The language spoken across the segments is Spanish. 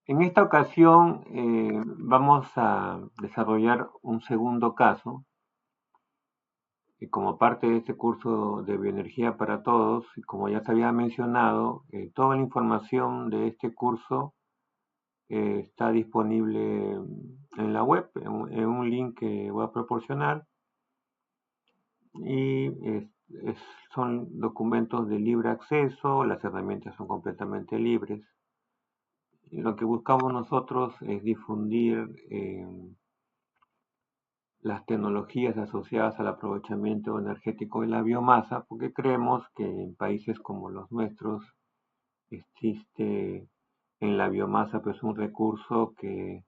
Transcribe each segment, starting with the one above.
En esta ocasión vamos a desarrollar un segundo caso y como parte de este curso de bioenergía para todos, y como ya se había mencionado, toda la información de este curso está disponible en la web, en un link que voy a proporcionar y son documentos de libre acceso, las herramientas son completamente libres. Lo que buscamos nosotros es difundir las tecnologías asociadas al aprovechamiento energético de la biomasa, porque creemos que en países como los nuestros existe en la biomasa pues un recurso que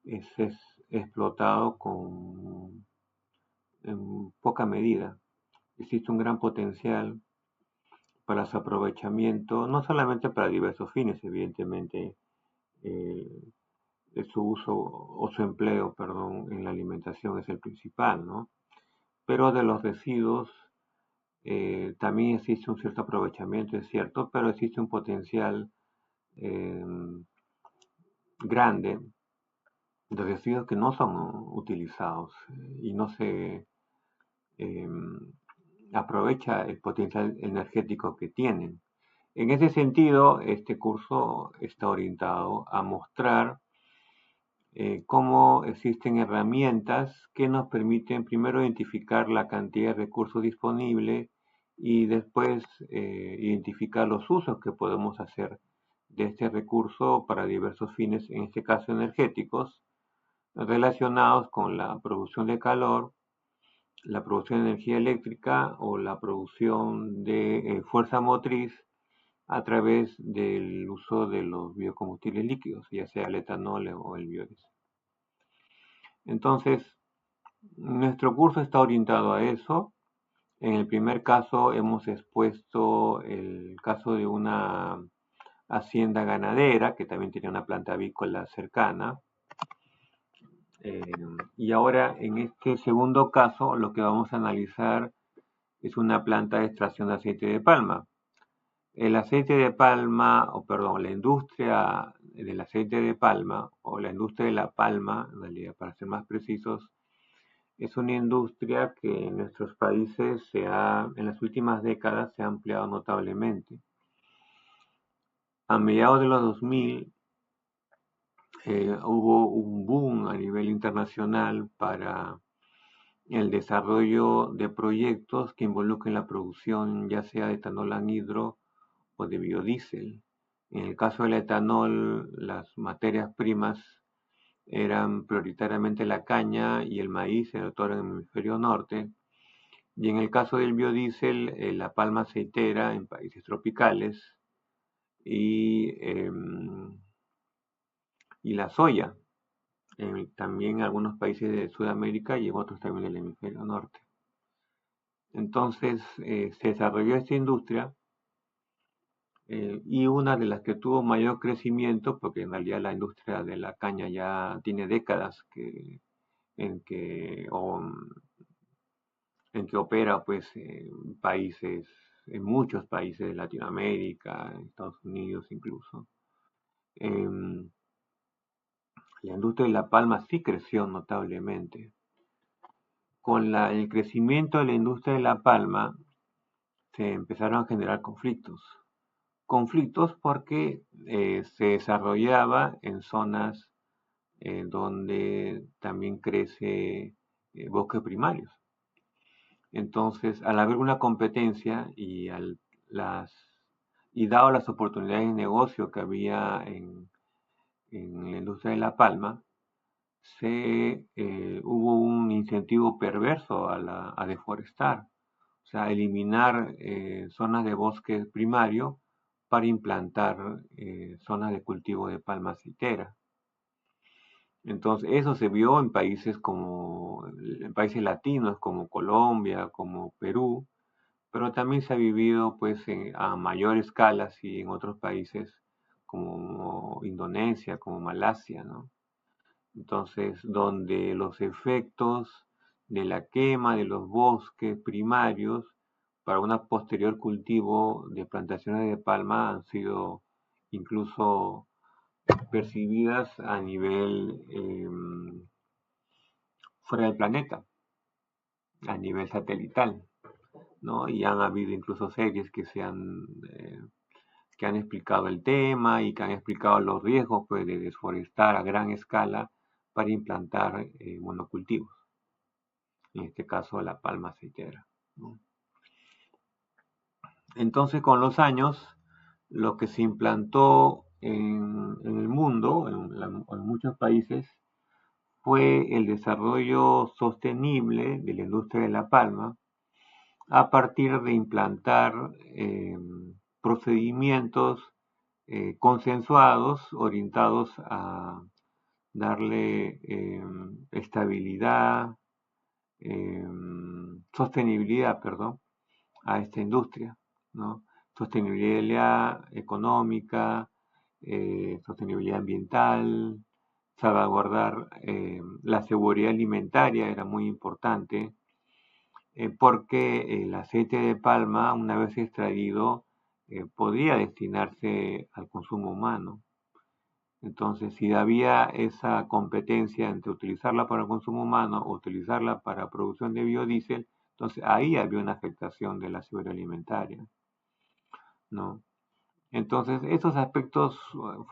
es explotado en poca medida. Existe un gran potencial para su aprovechamiento, no solamente para diversos fines, evidentemente, eh, su uso o su empleo, perdón, en la alimentación es el principal, ¿no? Pero de los residuos también existe un cierto aprovechamiento, es cierto, pero existe un potencial eh, grande de residuos que no son utilizados y no se eh, aprovecha el potencial energético que tienen. En ese sentido, este curso está orientado a mostrar cómo existen herramientas que nos permiten primero identificar la cantidad de recursos disponibles y después identificar los usos que podemos hacer de este recurso para diversos fines, en este caso energéticos, relacionados con la producción de calor, la producción de energía eléctrica o la producción de fuerza motriz a través del uso de los biocombustibles líquidos, ya sea el etanol o el biodiesel. Entonces, nuestro curso está orientado a eso. En el primer caso hemos expuesto el caso de una hacienda ganadera que también tenía una planta avícola cercana. Eh, y ahora en este segundo caso lo que vamos a analizar es una planta de extracción de aceite de palma. El aceite de palma, o perdón, la industria del aceite de palma, o la industria de la palma, en realidad, para ser más precisos, es una industria que en nuestros países en las últimas décadas se ha ampliado notablemente. A mediados de los 2000 hubo un boom a nivel internacional para el desarrollo de proyectos que involucren la producción ya sea de etanol anhidro o de biodiesel. En el caso del etanol, las materias primas eran prioritariamente la caña y el maíz, sobre todo en el hemisferio norte, y en el caso del biodiesel, la palma aceitera en países tropicales y, eh, y la soya, también en algunos países de Sudamérica y en otros también del hemisferio norte. Entonces se desarrolló esta industria y una de las que tuvo mayor crecimiento, porque en realidad la industria de la caña ya tiene décadas en, que, o, en que opera pues en muchos países de Latinoamérica, en Estados Unidos incluso. Em, la industria de la palma sí creció notablemente. Con el crecimiento de la industria de la palma se empezaron a generar conflictos. Conflictos porque se desarrollaba en zonas donde también crece bosques primarios. Entonces, al haber una competencia y dado las oportunidades de negocio que había en la industria de la palma, hubo un incentivo perverso a deforestar, o sea, a eliminar zonas de bosque primario para implantar zonas de cultivo de palma aceitera. Entonces, eso se vio en países latinos como Colombia, como Perú, pero también se ha vivido pues a mayor escala sí, en otros países como Indonesia, como Malasia, ¿no? Entonces, donde los efectos de la quema de los bosques primarios para un posterior cultivo de plantaciones de palma han sido incluso percibidas a nivel fuera del planeta, a nivel satelital, ¿no? Y han habido incluso series que han explicado el tema y que han explicado los riesgos, pues, de desforestar a gran escala para implantar monocultivos, en este caso la palma aceitera, ¿no? Entonces, con los años, lo que se implantó en el mundo, en muchos países, fue el desarrollo sostenible de la industria de la palma a partir de implantar procedimientos consensuados orientados a darle estabilidad, sostenibilidad, perdón, a esta industria, ¿no? Sostenibilidad económica, sostenibilidad ambiental, salvaguardar la seguridad alimentaria era muy importante, porque el aceite de palma, una vez extraído, podría destinarse al consumo humano. Entonces, si había esa competencia entre utilizarla para el consumo humano o utilizarla para producción de biodiesel, entonces ahí había una afectación de la seguridad alimentaria, ¿no? Entonces, esos aspectos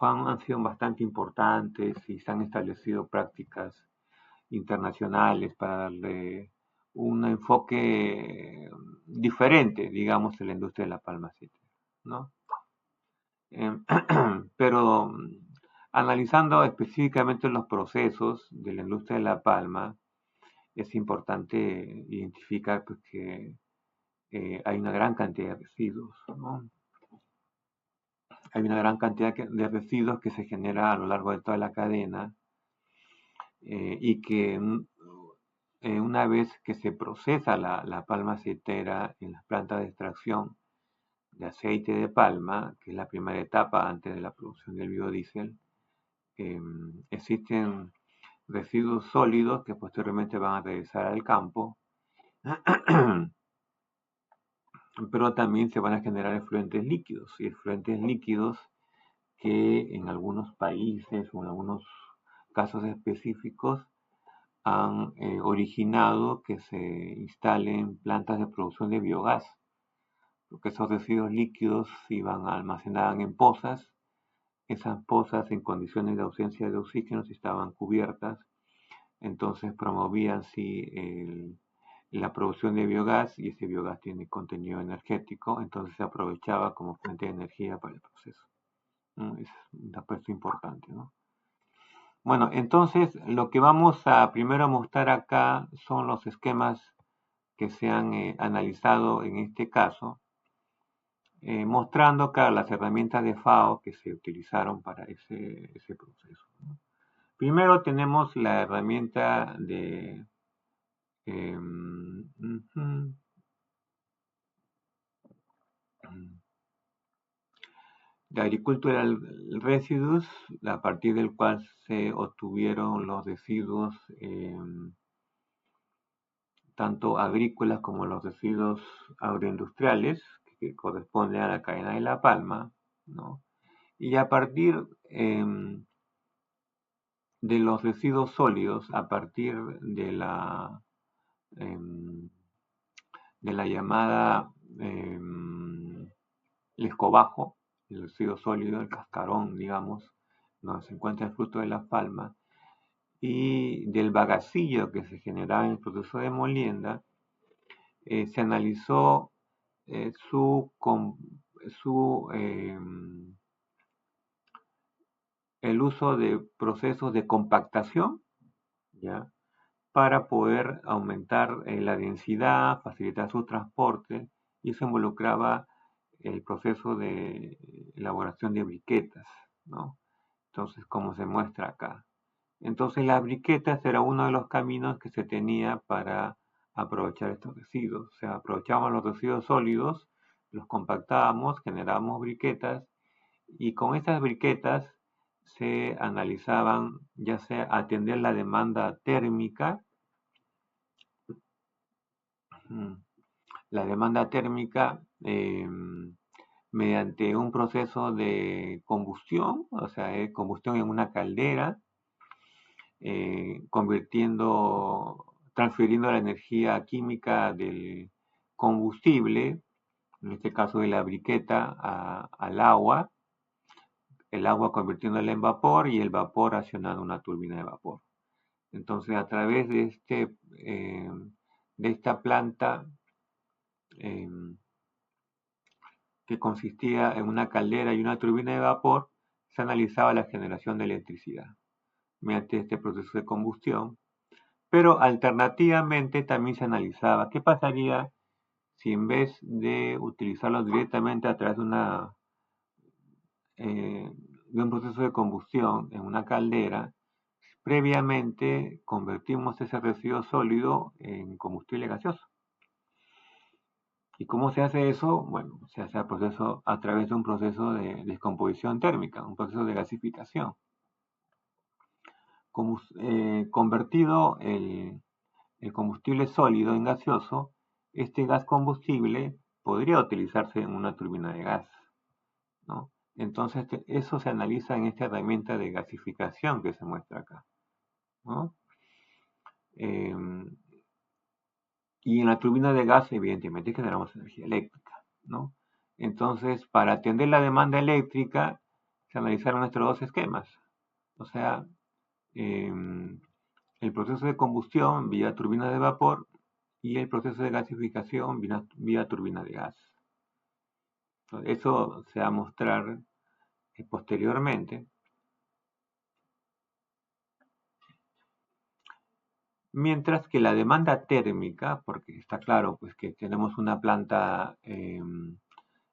han sido bastante importantes y se han establecido prácticas internacionales para darle un enfoque diferente, digamos, en la industria de la palma aceitera, ¿no? Pero analizando específicamente los procesos de la industria de la palma, es importante identificar, pues, que hay una gran cantidad de residuos, ¿no? Hay una gran cantidad de residuos que se genera a lo largo de toda la cadena, y que una vez que se procesa la palma aceitera en las plantas de extracción de aceite de palma, que es la primera etapa antes de la producción del biodiesel, existen residuos sólidos que posteriormente van a regresar al campo, pero también se van a generar efluentes líquidos, y efluentes líquidos que en algunos países o en algunos casos específicos han originado que se instalen plantas de producción de biogás, porque esos residuos líquidos iban almacenados en pozas. Esas pozas, en condiciones de ausencia de oxígeno, estaban cubiertas, entonces promovían la producción de biogás, y ese biogás tiene contenido energético, entonces se aprovechaba como fuente de energía para el proceso. Es un aspecto importante, ¿no? Bueno, entonces lo que vamos a primero mostrar acá son los esquemas que se han analizado en este caso, mostrando, claro, las herramientas de FAO que se utilizaron para ese proceso, ¿no? Primero tenemos la herramienta de de Agricultural Residues, a partir del cual se obtuvieron los residuos tanto agrícolas como los residuos agroindustriales, que corresponden a la cadena de la palma, ¿no? Y a partir de los residuos sólidos, a partir de la llamada el escobajo, el residuo sólido, el cascarón, digamos, donde se encuentra el fruto de la palma, y del bagacillo que se generaba en el proceso de molienda, se analizó su el uso de procesos de compactación, ¿ya?, para poder aumentar la densidad, facilitar su transporte, y eso involucraba el proceso de elaboración de briquetas, ¿no? Entonces, como se muestra acá. Entonces, las briquetas era uno de los caminos que se tenía para aprovechar estos residuos. O sea, aprovechábamos los residuos sólidos, los compactábamos, generábamos briquetas, y con estas briquetas se analizaban, ya sea atender la demanda térmica, la demanda térmica mediante un proceso de combustión, o sea, combustión en una caldera, transfiriendo la energía química del combustible, en este caso de la briqueta, al agua, el agua convirtiéndola en vapor y el vapor accionando una turbina de vapor. Entonces, a través de esta planta eh, que consistía en una caldera y una turbina de vapor, se analizaba la generación de electricidad mediante este proceso de combustión. Pero alternativamente también se analizaba qué pasaría si en vez de utilizarlo directamente a través de un proceso de combustión en una caldera, previamente convertimos ese residuo sólido en combustible gaseoso. ¿Y cómo se hace eso? Bueno, se hace a través de un proceso de descomposición térmica, un proceso de gasificación. Convertido el combustible sólido en gaseoso, este gas combustible podría utilizarse en una turbina de gas, ¿no? Entonces, eso se analiza en esta herramienta de gasificación que se muestra acá, ¿no? Y en la turbina de gas, evidentemente, generamos energía eléctrica, ¿no? Entonces, para atender la demanda eléctrica, se analizaron estos dos esquemas. O sea, el proceso de combustión vía turbina de vapor y el proceso de gasificación vía turbina de gas. Entonces, eso se va a mostrar posteriormente. Mientras que la demanda térmica, porque está claro pues que tenemos una planta, en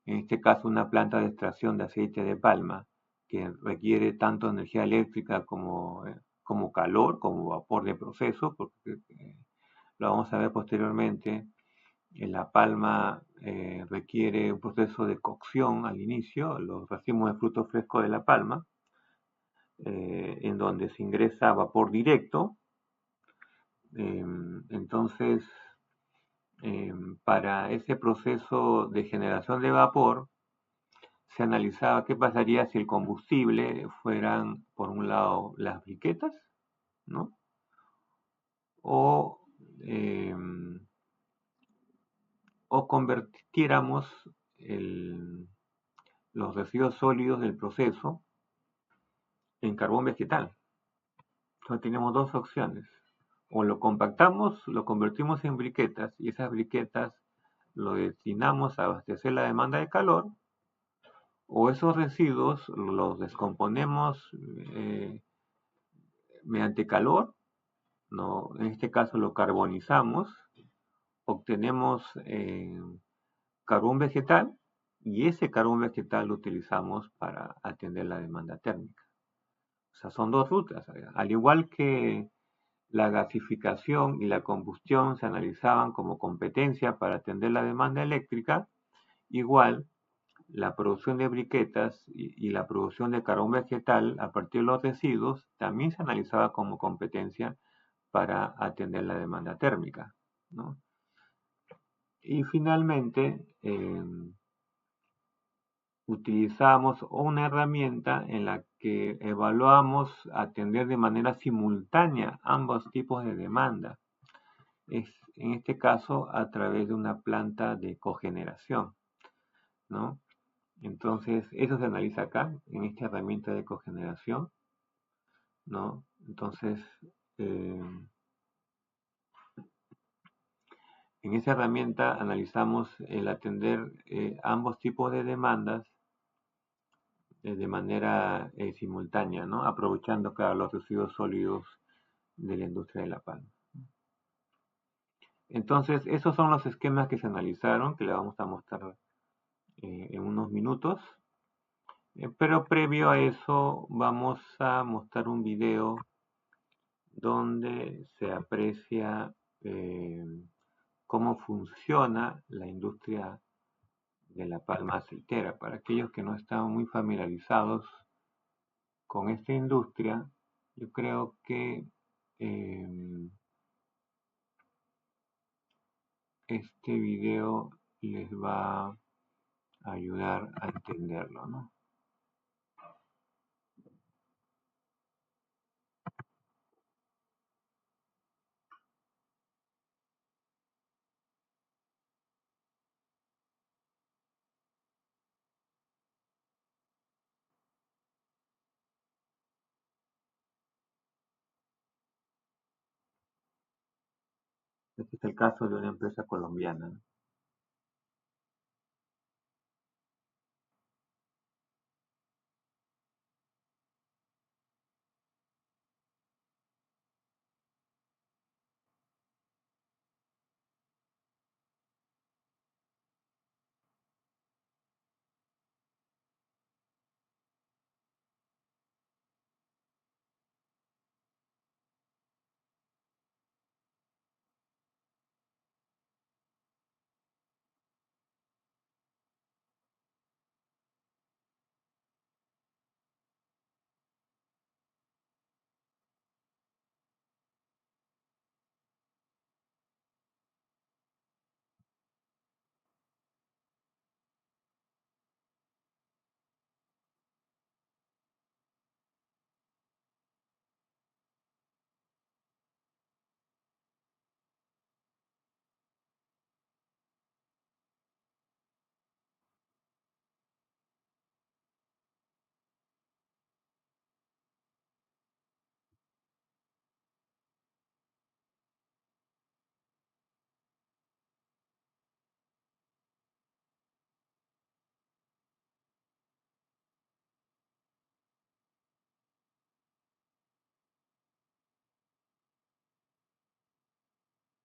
este caso una planta de extracción de aceite de palma, que requiere tanto energía eléctrica como calor, como vapor de proceso, porque lo vamos a ver posteriormente. La palma requiere un proceso de cocción al inicio, los racimos de fruto fresco de la palma, en donde se ingresa vapor directo. Entonces, para ese proceso de generación de vapor, se analizaba qué pasaría si el combustible fueran, por un lado, las briquetas, ¿no? O, eh, o convirtiéramos los residuos sólidos del proceso en carbón vegetal. Entonces tenemos dos opciones. O lo compactamos, lo convertimos en briquetas y esas briquetas lo destinamos a abastecer la demanda de calor, o esos residuos los descomponemos mediante calor, ¿no? En este caso lo carbonizamos, obtenemos carbón vegetal y ese carbón vegetal lo utilizamos para atender la demanda térmica. O sea, son dos rutas. Al igual que la gasificación y la combustión se analizaban como competencia para atender la demanda eléctrica, igual la producción de briquetas y la producción de carbón vegetal a partir de los residuos también se analizaba como competencia para atender la demanda térmica, ¿no? Y finalmente, utilizamos una herramienta en la que evaluamos atender de manera simultánea ambos tipos de demanda. En este caso, a través de una planta de cogeneración, ¿no? Entonces, eso se analiza acá, en esta herramienta de cogeneración, ¿no? Entonces, en esa herramienta analizamos el atender ambos tipos de demandas de manera simultánea, ¿no? Aprovechando, claro, los residuos sólidos de la industria de la palma. Entonces, esos son los esquemas que se analizaron, que le vamos a mostrar en unos minutos. Pero previo a eso, vamos a mostrar un video donde se aprecia cómo funciona la industria de la palma aceitera. Para aquellos que no están muy familiarizados con esta industria, yo creo que este video les va ayudar a entenderlo, ¿no? Este es el caso de una empresa colombiana, ¿no?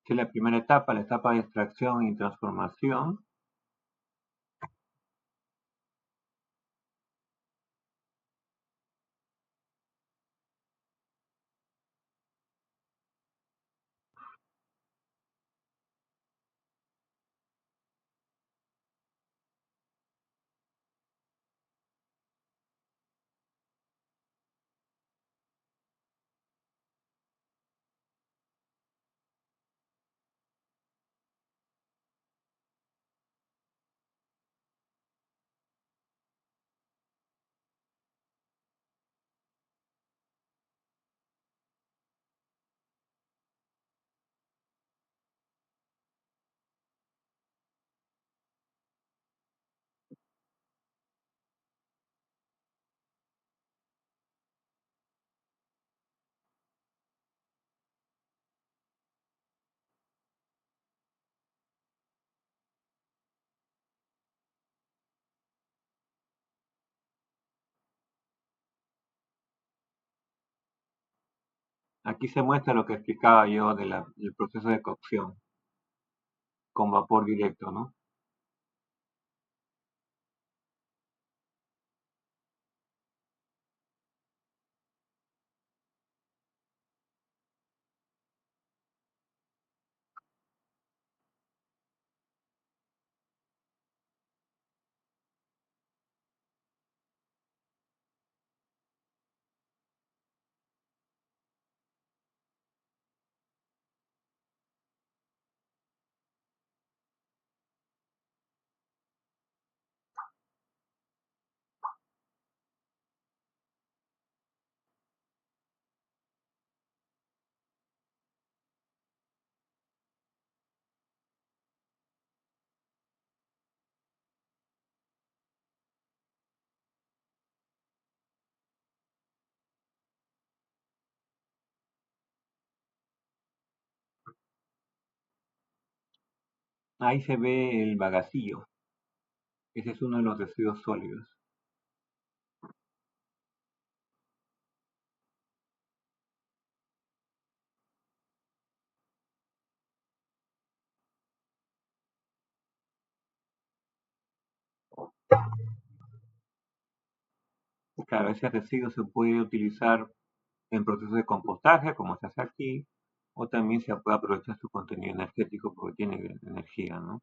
Esta es la primera etapa, la etapa de extracción y transformación. Aquí se muestra lo que explicaba yo del proceso de cocción con vapor directo, ¿no? Ahí se ve el bagacillo. Ese es uno de los residuos sólidos. Claro, ese residuo se puede utilizar en procesos de compostaje, como se hace aquí, o también se puede aprovechar su contenido energético porque tiene energía, ¿no?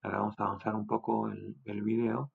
Ahora vamos a avanzar un poco el video.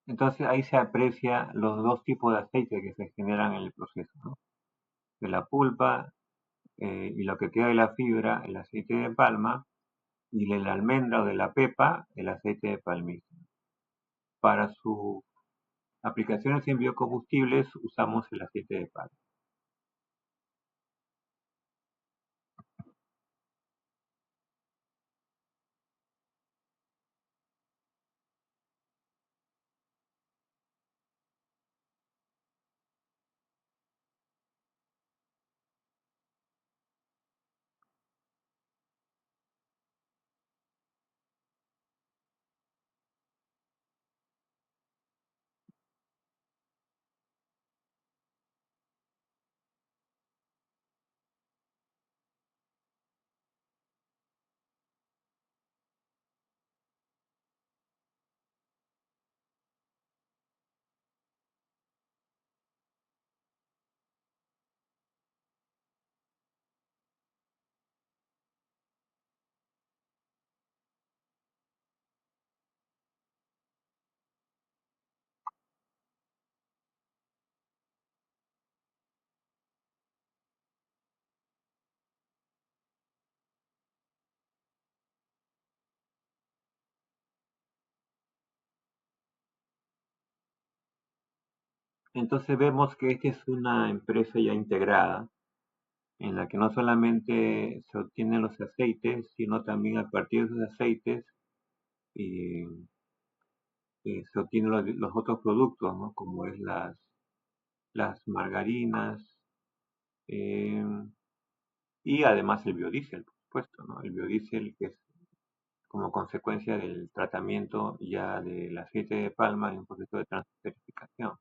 Entonces ahí se aprecia los dos tipos de aceite que se generan en el proceso, ¿no? De la pulpa y lo que queda de la fibra, el aceite de palma, y de la almendra o de la pepa, el aceite de palmito. Para sus aplicaciones en biocombustibles usamos el aceite de palma. Entonces vemos que esta es una empresa ya integrada, en la que no solamente se obtienen los aceites, sino también a partir de esos aceites eh, se obtienen los otros productos, ¿no? Como es las margarinas eh, y además el biodiesel, por supuesto, ¿no? El biodiesel que es como consecuencia del tratamiento ya del aceite de palma en un proceso de transferificación.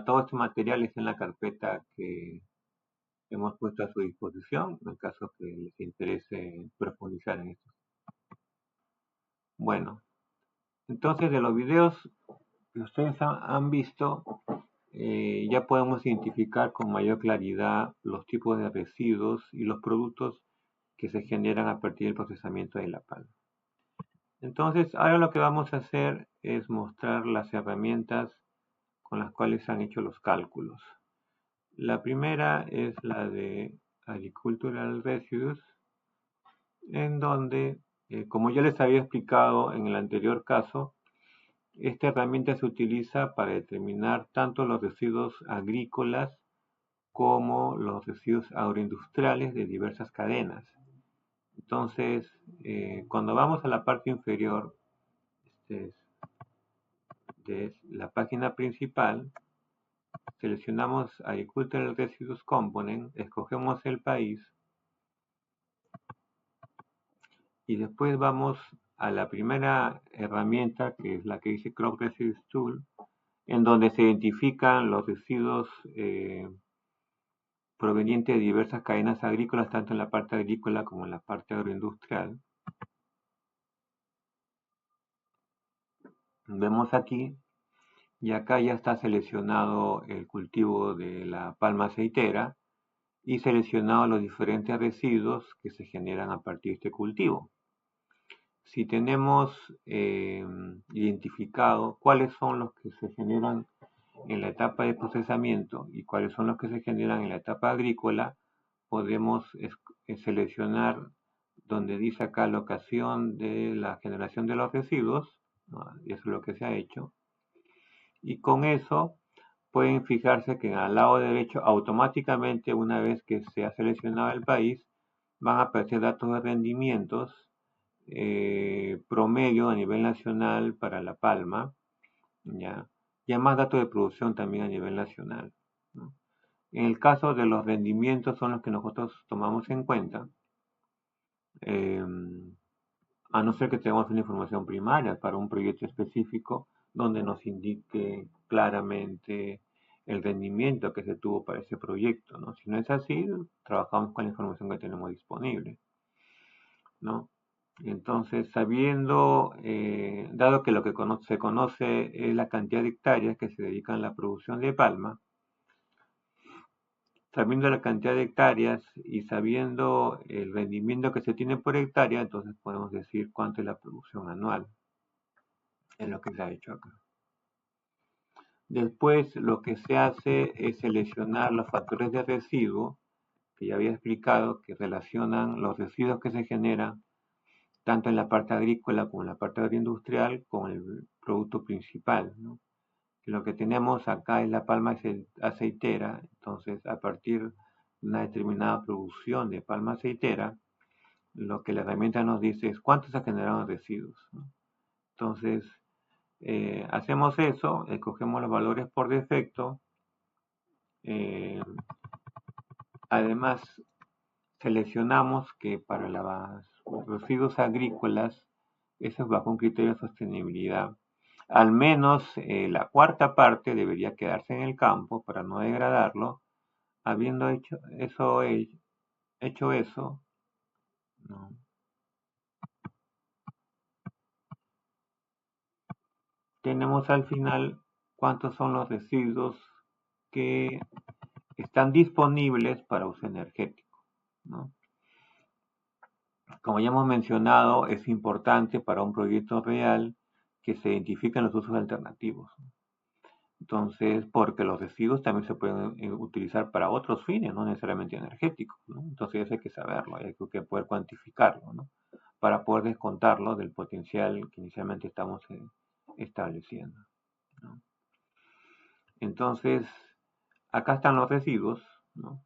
Todo este material está en la carpeta que hemos puesto a su disposición en caso que les interese profundizar en esto. Bueno, entonces de los videos que ustedes han visto, ya podemos identificar con mayor claridad los tipos de residuos y los productos que se generan a partir del procesamiento de la palma. Entonces, ahora lo que vamos a hacer es mostrar las herramientas con las cuales se han hecho los cálculos. La primera es la de Agricultural Residues, en donde, como ya les había explicado en el anterior caso, esta herramienta se utiliza para determinar tanto los residuos agrícolas como los residuos agroindustriales de diversas cadenas. Entonces, cuando vamos a la parte inferior este de la página principal, seleccionamos Agricultural Residues Component, escogemos el país y después vamos a la primera herramienta, que es la que dice Crop Residues Tool, en donde se identifican los residuos provenientes de diversas cadenas agrícolas, tanto en la parte agrícola como en la parte agroindustrial. Vemos aquí, y acá ya está seleccionado el cultivo de la palma aceitera y seleccionado los diferentes residuos que se generan a partir de este cultivo. Si tenemos identificado cuáles son los que se generan en la etapa de procesamiento y cuáles son los que se generan en la etapa agrícola, podemos seleccionar donde dice acá la ocasión de la generación de los residuos, ¿no? Y eso es lo que se ha hecho. Y con eso pueden fijarse que al lado derecho automáticamente una vez que se ha seleccionado el país van a aparecer datos de rendimientos promedio a nivel nacional para La Palma, ¿ya? Y además datos de producción también a nivel nacional, ¿no? En el caso de los rendimientos son los que nosotros tomamos en cuenta. Eh, a no ser que tengamos una información primaria para un proyecto específico donde nos indique claramente el rendimiento que se tuvo para ese proyecto, ¿no? Si no es así, trabajamos con la información que tenemos disponible, ¿no? Entonces, sabiendo, dado que lo que se conoce es la cantidad de hectáreas que se dedican a la producción de palma, sabiendo la cantidad de hectáreas y sabiendo el rendimiento que se tiene por hectárea, entonces podemos decir cuánto es la producción anual, es lo que se ha hecho acá. Después, lo que se hace es seleccionar los factores de residuo, que ya había explicado, que relacionan los residuos que se generan tanto en la parte agrícola como en la parte agroindustrial con el producto principal, ¿no? Lo que tenemos acá es la palma aceitera, entonces a partir de una determinada producción de palma aceitera, lo que la herramienta nos dice es cuánto se generaron residuos, ¿no? Entonces, hacemos eso, escogemos los valores por defecto, eh, además seleccionamos que para los residuos agrícolas, eso es bajo un criterio de sostenibilidad. Al menos la cuarta parte debería quedarse en el campo para no degradarlo. Habiendo hecho eso, ¿no? Tenemos al final cuántos son los residuos que están disponibles para uso energético, ¿no? Como ya hemos mencionado, es importante para un proyecto real que se identifiquen los usos alternativos. Entonces, porque los residuos también se pueden utilizar para otros fines, no necesariamente energéticos, ¿no? Entonces eso hay que saberlo, hay que poder cuantificarlo, ¿no? Para poder descontarlo del potencial que inicialmente estamos estableciendo, ¿no? Entonces, acá están los residuos, ¿no?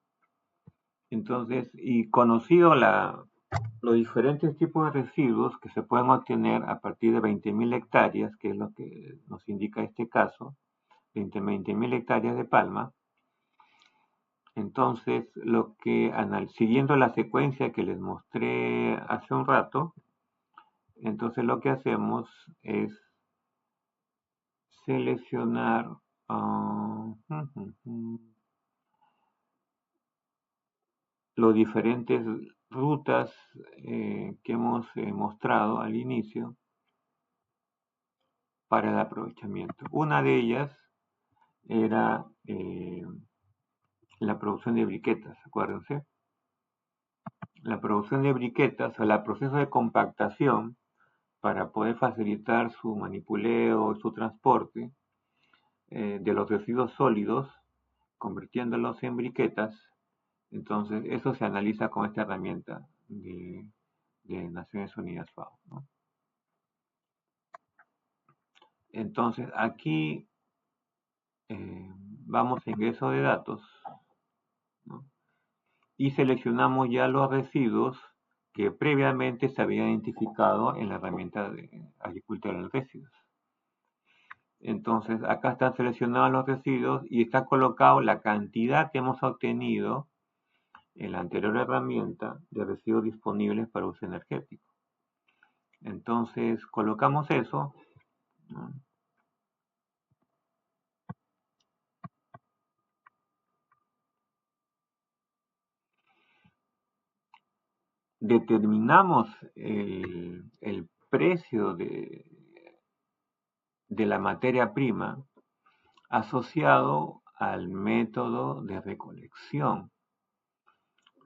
Entonces, y conocido los diferentes tipos de residuos que se pueden obtener a partir de 20.000 hectáreas, que es lo que nos indica este caso, 20.000 hectáreas de palma. Entonces, siguiendo la secuencia que les mostré hace un rato, entonces lo que hacemos es seleccionar las diferentes rutas que hemos mostrado al inicio para el aprovechamiento. Una de ellas era la producción de briquetas, acuérdense. La producción de briquetas o el proceso de compactación para poder facilitar su manipuleo y su transporte de los residuos sólidos, convirtiéndolos en briquetas. Entonces, eso se analiza con esta herramienta de Naciones Unidas FAO, ¿no? Entonces, aquí vamos a ingreso de datos, ¿no? Y seleccionamos ya los residuos que previamente se habían identificado en la herramienta de agricultura de residuos. Entonces, acá están seleccionados los residuos y está colocado la cantidad que hemos obtenido en la anterior herramienta de residuos disponibles para uso energético. Entonces, colocamos eso, ¿no? Determinamos el precio de la materia prima asociado al método de recolección.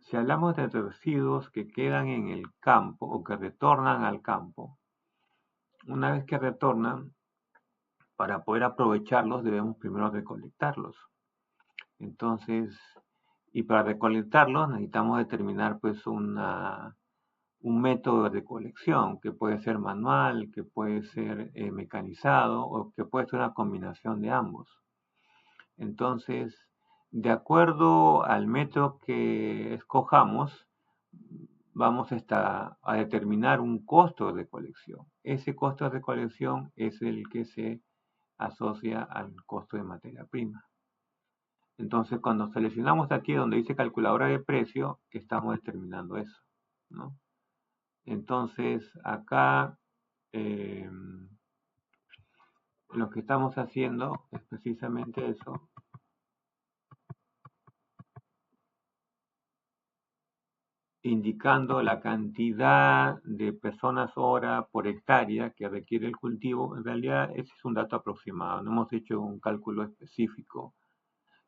Si hablamos de residuos que quedan en el campo o que retornan al campo, una vez que retornan, para poder aprovecharlos debemos primero recolectarlos. Entonces, y para recolectarlos necesitamos determinar pues un método de recolección que puede ser manual, que puede ser mecanizado o que puede ser una combinación de ambos. Entonces, de acuerdo al método que escojamos, vamos a determinar un costo de recolección. Ese costo de recolección es el que se asocia al costo de materia prima. Entonces, cuando seleccionamos aquí donde dice calculadora de precio, estamos determinando eso, ¿no? Entonces, acá eh, lo que estamos haciendo es precisamente eso, indicando la cantidad de personas hora por hectárea que requiere el cultivo. En realidad, ese es un dato aproximado, no hemos hecho un cálculo específico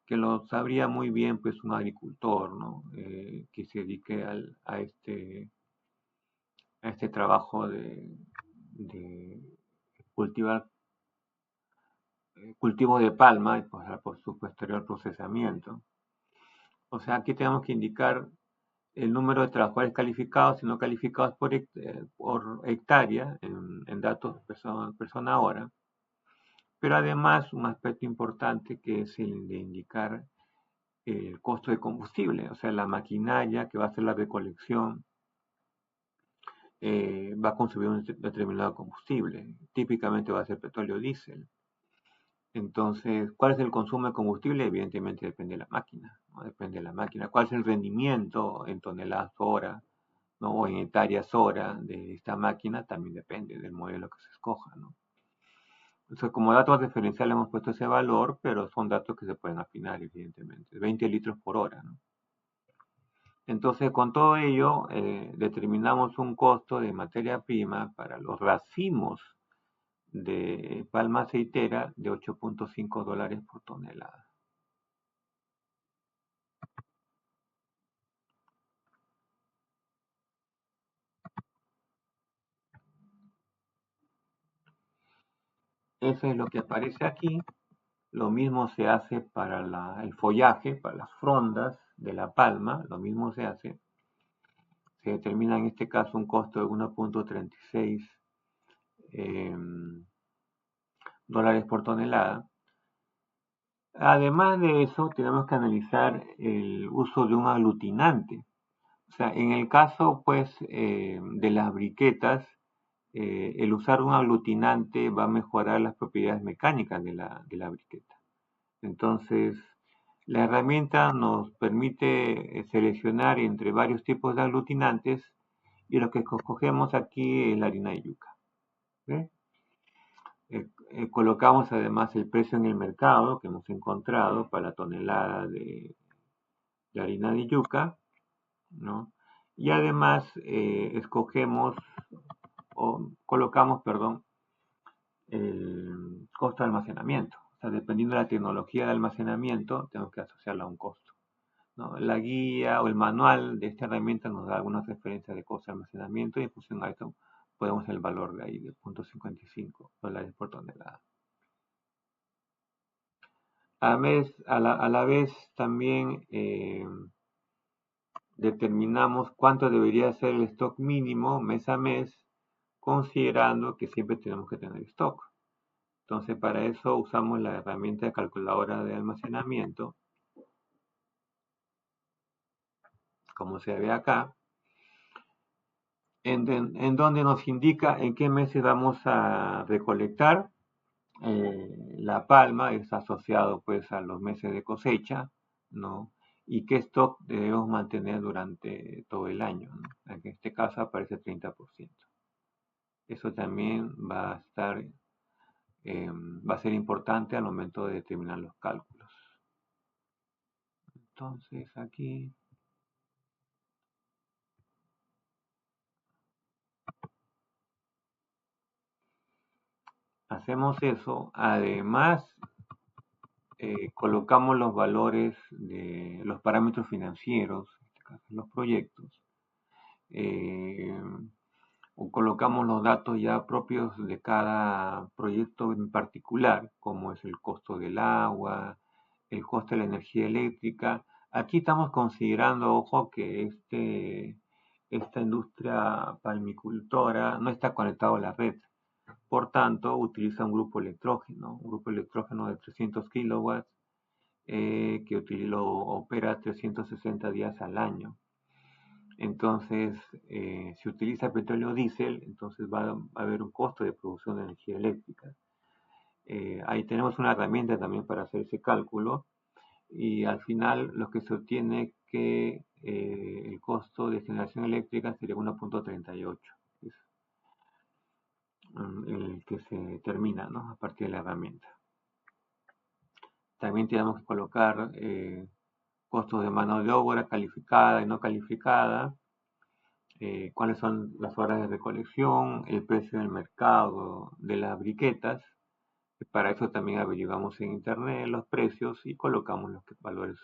que lo sabría muy bien pues un agricultor, ¿no? Que se dedique a este trabajo de cultivar cultivo de palma y pues, por su posterior procesamiento. O sea, aquí tenemos que indicar el número de trabajadores calificados y no calificados por hectárea en datos persona hora, pero además un aspecto importante que es el de indicar el costo de combustible, o sea, la maquinaria que va a hacer la recolección va a consumir un determinado combustible, típicamente va a ser petróleo o diésel. Entonces, ¿cuál es el consumo de combustible? Evidentemente depende de la máquina, ¿no? Depende de la máquina. ¿Cuál es el rendimiento en toneladas hora, ¿no? O en hectáreas hora de esta máquina? También depende del modelo que se escoja, ¿no? Entonces, como datos referenciales hemos puesto ese valor, pero son datos que se pueden afinar, evidentemente. 20 litros por hora, ¿no? Entonces, con todo ello, determinamos un costo de materia prima para los racimos de palma aceitera de $8.5 por tonelada. Eso es lo que aparece aquí. Lo mismo se hace para el follaje, para las frondas de la palma, lo mismo se hace. Se determina en este caso un costo de 1.36 dólares por tonelada. Además de eso, tenemos que analizar el uso de un aglutinante. O sea, en el caso, pues, de las briquetas, el usar un aglutinante va a mejorar las propiedades mecánicas de la briqueta. Entonces, la herramienta nos permite seleccionar entre varios tipos de aglutinantes y lo que escogemos aquí es la harina de yuca. ¿Ve? Colocamos además el precio en el mercado que hemos encontrado para la tonelada de harina de yuca, ¿no? Y además escogemos o colocamos, perdón, el costo de almacenamiento. O sea, dependiendo de la tecnología de almacenamiento, tenemos que asociarla a un costo, ¿no? La guía o el manual de esta herramienta nos da algunas referencias de costo de almacenamiento y en función a esto podemos el valor de ahí de $0.55 por tonelada. A la vez también determinamos cuánto debería ser el stock mínimo mes a mes, considerando que siempre tenemos que tener stock. Entonces, para eso usamos la herramienta de calculadora de almacenamiento, como se ve acá, en donde nos indica en qué meses vamos a recolectar. La palma es asociado pues a los meses de cosecha, ¿no? Y qué stock debemos mantener durante todo el año, ¿no? En este caso aparece 30%. Eso también va a estar, va a ser importante al momento de determinar los cálculos. Entonces aquí hacemos eso. Además, colocamos los valores de los parámetros financieros, en este caso los proyectos. Eh, o colocamos los datos ya propios de cada proyecto en particular, como es el costo del agua, el costo de la energía eléctrica. Aquí estamos considerando, ojo, que esta industria palmicultora no está conectada a la red. Por tanto, utiliza un grupo electrógeno de 300 kilowatts que lo opera 360 días al año. Entonces, si utiliza petróleo o diésel, entonces va a haber un costo de producción de energía eléctrica. Ahí tenemos una herramienta también para hacer ese cálculo. y al final lo que se obtiene que el costo de generación eléctrica sería 1.38, es el que se termina, ¿no? A partir de la herramienta. También tenemos que colocar costos de mano de obra calificada y no calificada, cuáles son las horas de recolección, el precio del mercado de las briquetas. Para eso también averiguamos en internet los precios y colocamos los valores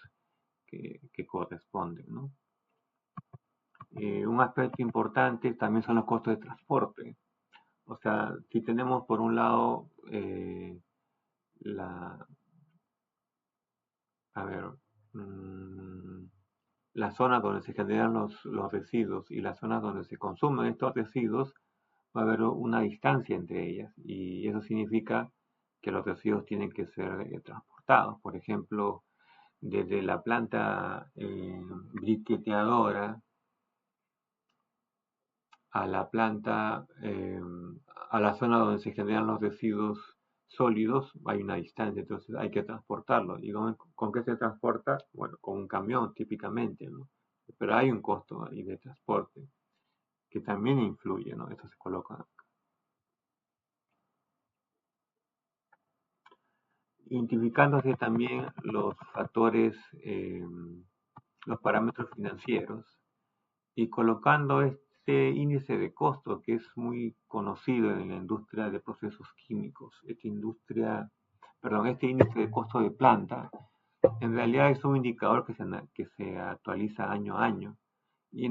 que corresponden, ¿no? Un aspecto importante también son los costos de transporte. O sea, si tenemos por un lado la, a ver, la zona donde se generan los residuos y las zonas donde se consumen estos residuos, va a haber una distancia entre ellas y eso significa que los residuos tienen que ser transportados. Por ejemplo, desde la planta briqueteadora a la planta, a la zona donde se generan los residuos sólidos, hay una distancia, entonces hay que transportarlo. ¿Y con qué se transporta? Bueno, con un camión típicamente, ¿no? Pero hay un costo ahí de transporte que también influye, ¿no? Eso se coloca. Identificándose también los factores, los parámetros financieros y colocando este índice de costo que es muy conocido en la industria de procesos químicos. Este índice de costo de planta en realidad es un indicador que se actualiza año a año y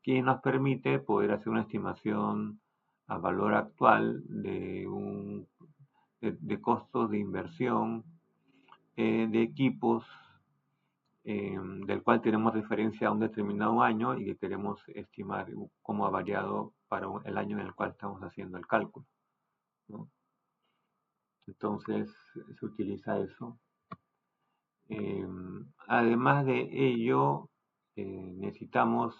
que nos permite poder hacer una estimación a valor actual de costos de inversión de equipos del cual tenemos referencia a un determinado año y que queremos estimar cómo ha variado para el año en el cual estamos haciendo el cálculo, ¿no? Entonces se utiliza eso. Además de ello, necesitamos,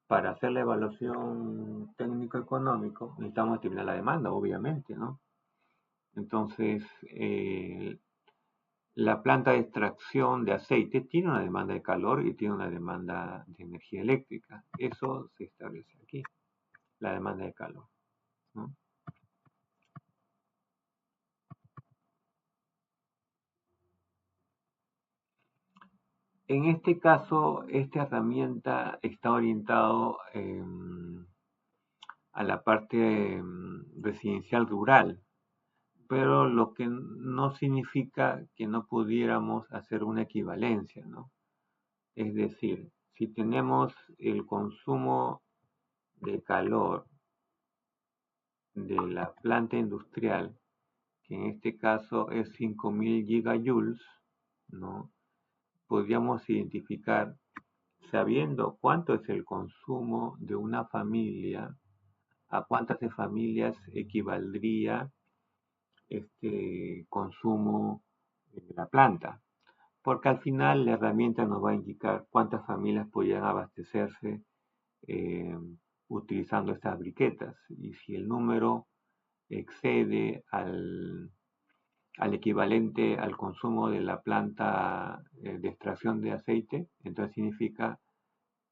para hacer la evaluación técnico-económico, necesitamos determinar la demanda, obviamente, ¿no? Entonces, la planta de extracción de aceite tiene una demanda de calor y tiene una demanda de energía eléctrica. Eso se establece aquí, la demanda de calor, ¿no? En este caso, esta herramienta está orientado a la parte residencial rural, pero lo que no significa que no pudiéramos hacer una equivalencia, ¿no? Es decir, si tenemos el consumo de calor de la planta industrial, que en este caso es 5000 gigajoules, ¿no? Podríamos identificar, sabiendo cuánto es el consumo de una familia, a cuántas de familias equivaldría este consumo de la planta. Porque al final la herramienta nos va a indicar cuántas familias podrían abastecerse eh, utilizando estas briquetas. Y si el número excede al equivalente al consumo de la planta de extracción de aceite, entonces significa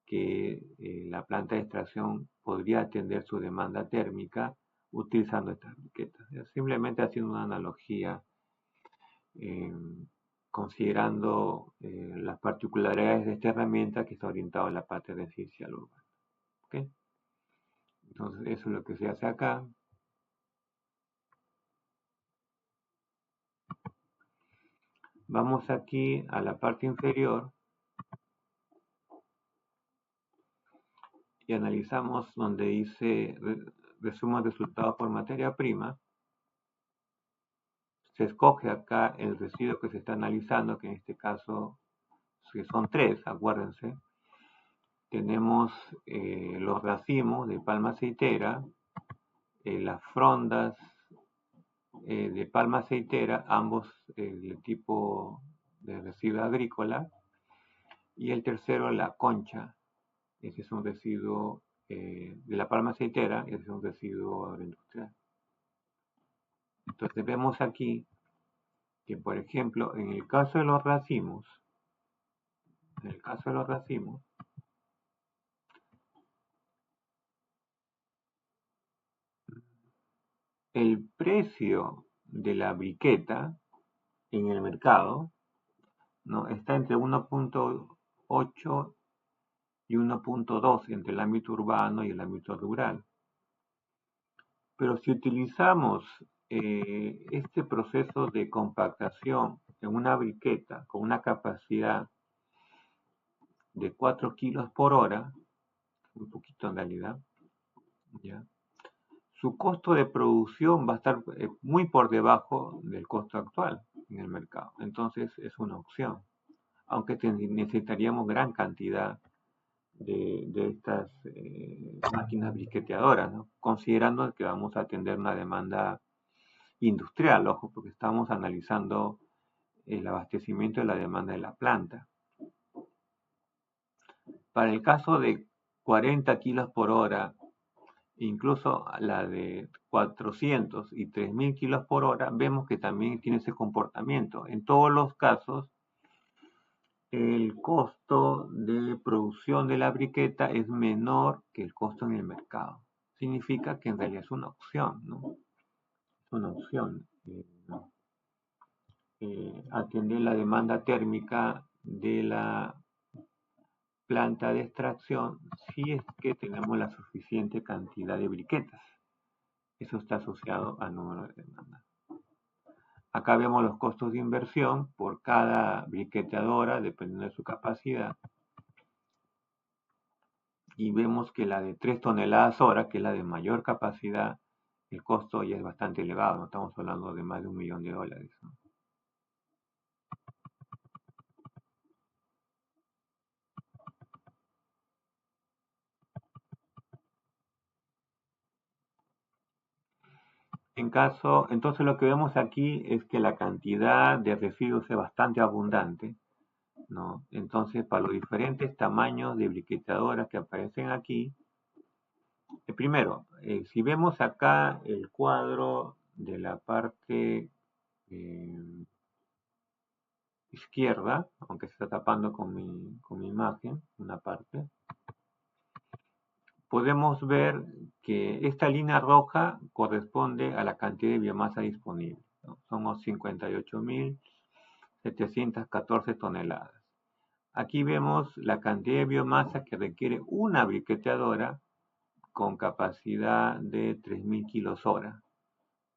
que la planta de extracción podría atender su demanda térmica utilizando estas briquetas. Simplemente haciendo una analogía, eh, considerando las particularidades de esta herramienta que está orientada a la parte residencial urbana. ¿Okay? Entonces, eso es lo que se hace acá. Vamos aquí a la parte inferior y analizamos donde dice resumen resultados por materia prima. Se escoge acá el residuo que se está analizando, que en este caso son tres, acuérdense. Tenemos los racimos de palma aceitera, las frondas de palma aceitera, ambos de tipo de residuo agrícola, y el tercero la concha. Ese es un residuo de la palma aceitera, ese es un residuo agroindustrial. Entonces vemos aquí que, por ejemplo, en el caso de los racimos, en el caso de los racimos, el precio de la briqueta en el mercado, ¿no?, está entre 1.8 y 1.2 entre el ámbito urbano y el ámbito rural. Pero si utilizamos este proceso de compactación en una briqueta con una capacidad de 4 kilos por hora, un poquito en realidad, ¿ya?, su costo de producción va a estar muy por debajo del costo actual en el mercado. Entonces es una opción, aunque necesitaríamos gran cantidad de estas máquinas briqueteadoras, ¿no?, considerando que vamos a atender una demanda industrial, ojo, porque estamos analizando el abastecimiento de la demanda de la planta. Para el caso de 40 kilos por hora, incluso la de 400 y 3000 kilos por hora, vemos que también tiene ese comportamiento. En todos los casos, el costo de producción de la briqueta es menor que el costo en el mercado. Significa que en realidad es una opción, ¿no? Es una opción. Atender la demanda térmica de la planta de extracción si es que tenemos la suficiente cantidad de briquetas. Eso está asociado al número de demanda. Acá vemos los costos de inversión por cada briqueteadora, dependiendo de su capacidad. Y vemos que la de 3 toneladas hora, que es la de mayor capacidad, el costo ya es bastante elevado. No estamos hablando de más de $1.000.000, ¿no? Entonces lo que vemos aquí es que la cantidad de residuos es bastante abundante, ¿no? Entonces, para los diferentes tamaños de briqueteadoras que aparecen aquí, primero, si vemos acá el cuadro de la parte izquierda, aunque se está tapando con mi imagen, una parte, podemos ver que esta línea roja corresponde a la cantidad de biomasa disponible, ¿no? Somos 58.714 toneladas. Aquí vemos la cantidad de biomasa que requiere una briqueteadora con capacidad de 3.000 kilos hora.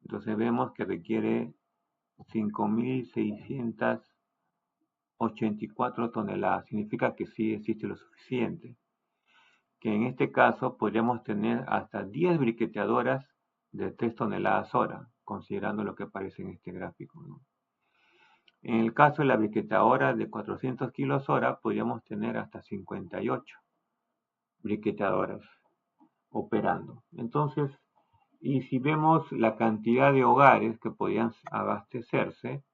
Entonces vemos que requiere 5.684 toneladas. Significa que sí existe lo suficiente. Que en este caso podríamos tener hasta 10 briqueteadoras de 3 toneladas hora, considerando lo que aparece en este gráfico, ¿no? En el caso de la briqueteadora de 400 kilos hora, podríamos tener hasta 58 briqueteadoras operando. Entonces, y si vemos la cantidad de hogares que podrían abastecerse,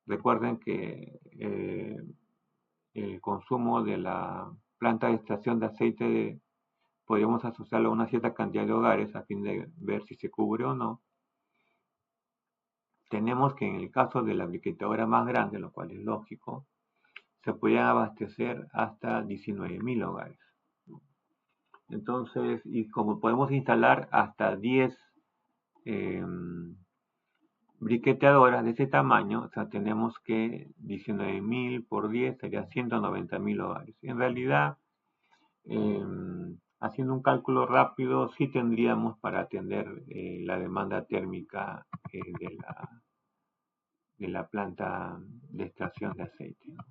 recuerden que el consumo de la planta de extracción de aceite podríamos asociarlo a una cierta cantidad de hogares a fin de ver si se cubre o no. Tenemos que en el caso de la briqueteadora más grande, lo cual es lógico, se podrían abastecer hasta 19.000 hogares. Entonces, y como podemos instalar hasta 10 briqueteadoras de ese tamaño, o sea, tenemos que 19.000 por 10 sería 190.000 hogares. En realidad, haciendo un cálculo rápido, sí tendríamos para atender la demanda térmica de la planta de extracción de aceite, ¿no?,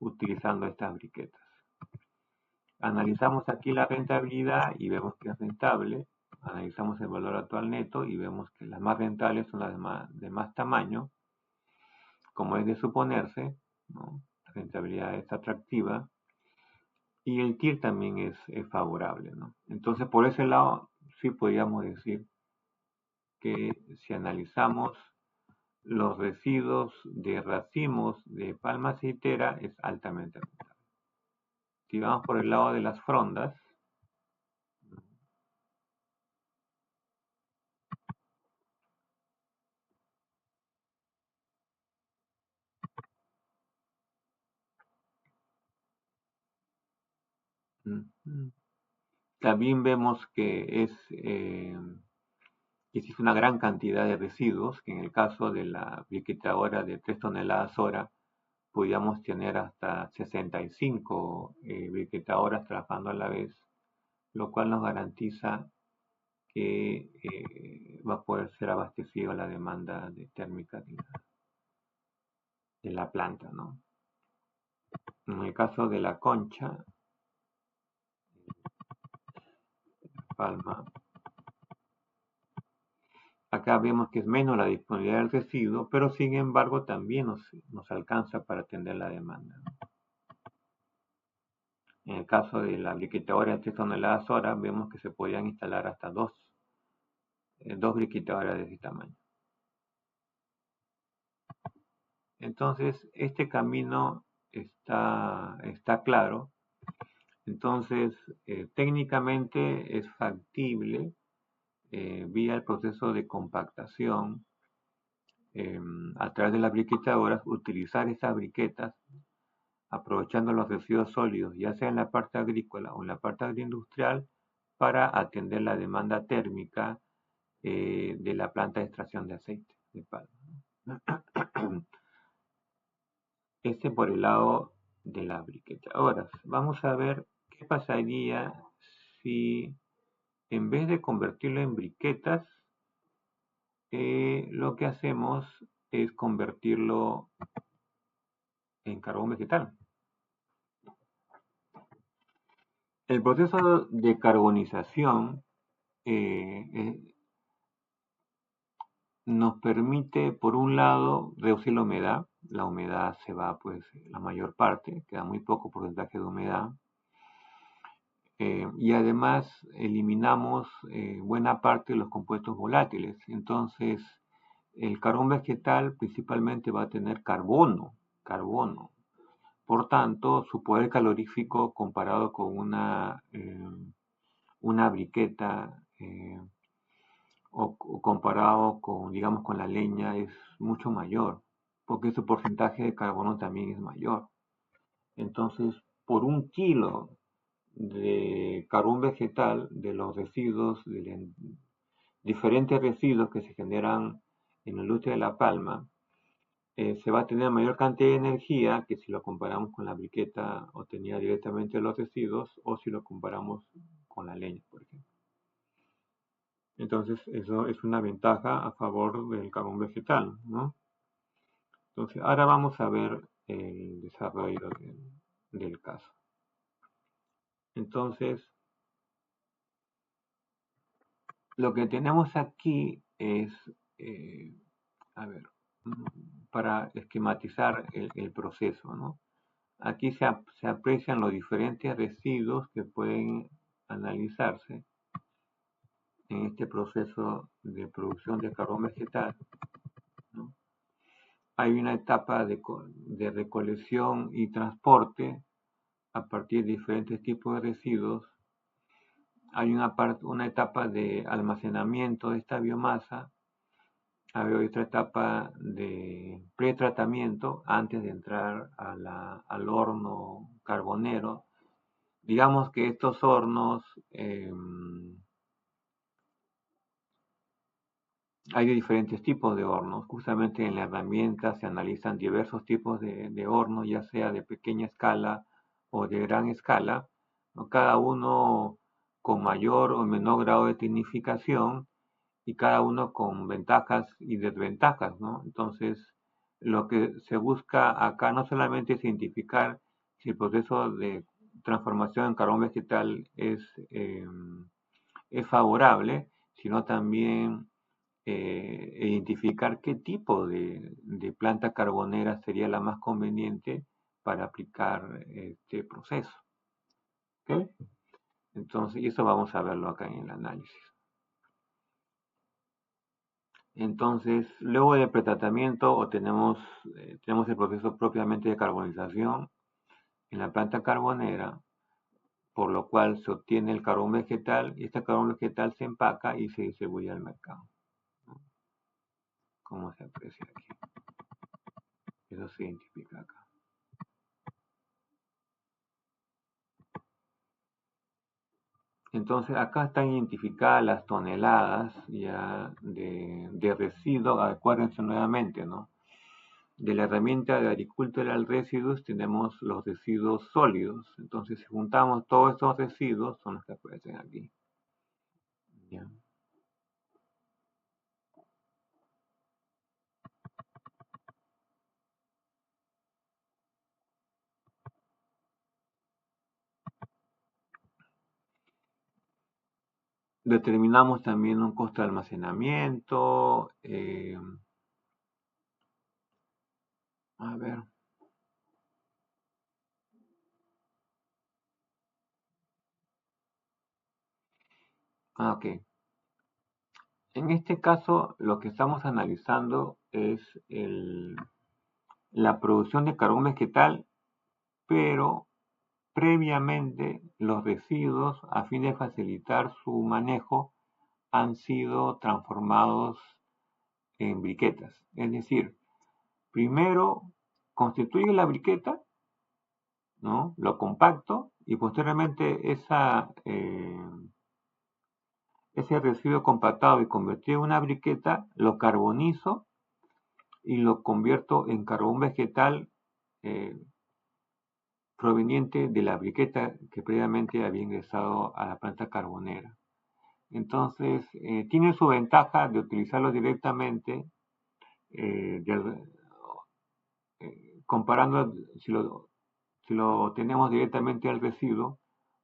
utilizando estas briquetas. Analizamos aquí la rentabilidad y vemos que es rentable. Analizamos el valor actual neto y vemos que las más rentables son las de más tamaño, como es de suponerse, ¿no? La rentabilidad es atractiva y el TIR también es favorable, ¿no? Entonces, por ese lado, sí podríamos decir que si analizamos los residuos de racimos de palma aceitera, es altamente rentable. Si vamos por el lado de las frondas, Ujú. También vemos que existe una gran cantidad de residuos, que en el caso de la briquetadora de 3 toneladas hora, podíamos tener hasta 65 briquetadoras trabajando a la vez, lo cual nos garantiza que va a poder ser abastecido la demanda térmica de la planta, ¿no? En el caso de la concha, palma, acá vemos que es menos la disponibilidad del residuo, pero sin embargo también nos alcanza para atender la demanda, ¿no? En el caso de la briquetadora de 3 toneladas hora, vemos que se podían instalar hasta dos briquetadoras de ese tamaño. Entonces, este camino está claro. Entonces, técnicamente es factible, vía el proceso de compactación, a través de las briquetadoras, utilizar estas briquetas aprovechando los residuos sólidos, ya sea en la parte agrícola o en la parte agroindustrial, para atender la demanda térmica de la planta de extracción de aceite de palma. Este por el lado de la briqueta. Ahora, vamos a ver qué pasaría si en vez de convertirlo en briquetas, lo que hacemos es convertirlo en carbón vegetal. El proceso de carbonización nos permite, por un lado, reducir la humedad se va, pues, la mayor parte, queda muy poco porcentaje de humedad, y además eliminamos buena parte de los compuestos volátiles. Entonces, el carbón vegetal principalmente va a tener carbono. Por tanto, su poder calorífico comparado con una briqueta o comparado con, digamos, con la leña es mucho mayor, porque su porcentaje de carbono también es mayor. Entonces, por 1 kilo de carbón vegetal, de los residuos, de diferentes residuos que se generan en la industria de la palma, se va a tener mayor cantidad de energía que si lo comparamos con la briqueta obtenida directamente de los residuos o si lo comparamos con la leña, por ejemplo. Entonces, eso es una ventaja a favor del carbón vegetal, ¿no? Entonces, ahora vamos a ver el desarrollo del caso. Entonces, lo que tenemos aquí es, a ver, para esquematizar el proceso, ¿no? Aquí se aprecian los diferentes residuos que pueden analizarse en este proceso de producción de carbón vegetal, ¿no? Hay una etapa de recolección y transporte a partir de diferentes tipos de residuos. Hay una etapa de almacenamiento de esta biomasa. Hay otra etapa de pretratamiento antes de entrar al horno carbonero. Digamos que estos hornos, hay diferentes tipos de hornos. Justamente en la herramienta se analizan diversos tipos de hornos, ya sea de pequeña escala o de gran escala, ¿no? Cada uno con mayor o menor grado de tecnificación y cada uno con ventajas y desventajas, ¿no? Entonces, lo que se busca acá no solamente es identificar si el proceso de transformación en carbón vegetal es favorable, sino también identificar qué tipo de planta carbonera sería la más conveniente para aplicar este proceso. ¿Okay? Entonces, y eso vamos a verlo acá en el análisis. Entonces, luego del pretratamiento tenemos el proceso propiamente de carbonización en la planta carbonera, por lo cual se obtiene el carbón vegetal y este carbón vegetal se empaca y se distribuye al mercado, ¿no? Como se aprecia aquí. Eso se identifica acá. Entonces acá están identificadas las toneladas ya de residuos. Acuérdense nuevamente, ¿no? De la herramienta de Agricultural Residues tenemos los residuos sólidos. Entonces, si juntamos todos estos residuos, son los que aparecen aquí. ¿Ya? Determinamos también un costo de almacenamiento. A ver. Ok. En este caso, lo que estamos analizando es la producción de carbón vegetal, pero previamente los residuos, a fin de facilitar su manejo, han sido transformados en briquetas. Es decir, primero constituye la briqueta, ¿no? Lo compacto y posteriormente ese residuo compactado y convertido en una briqueta lo carbonizo y lo convierto en carbón vegetal eh, proveniente de la briqueta que previamente había ingresado a la planta carbonera. Entonces, tiene su ventaja de utilizarlo directamente, eh, de, comparando si lo tenemos directamente al residuo,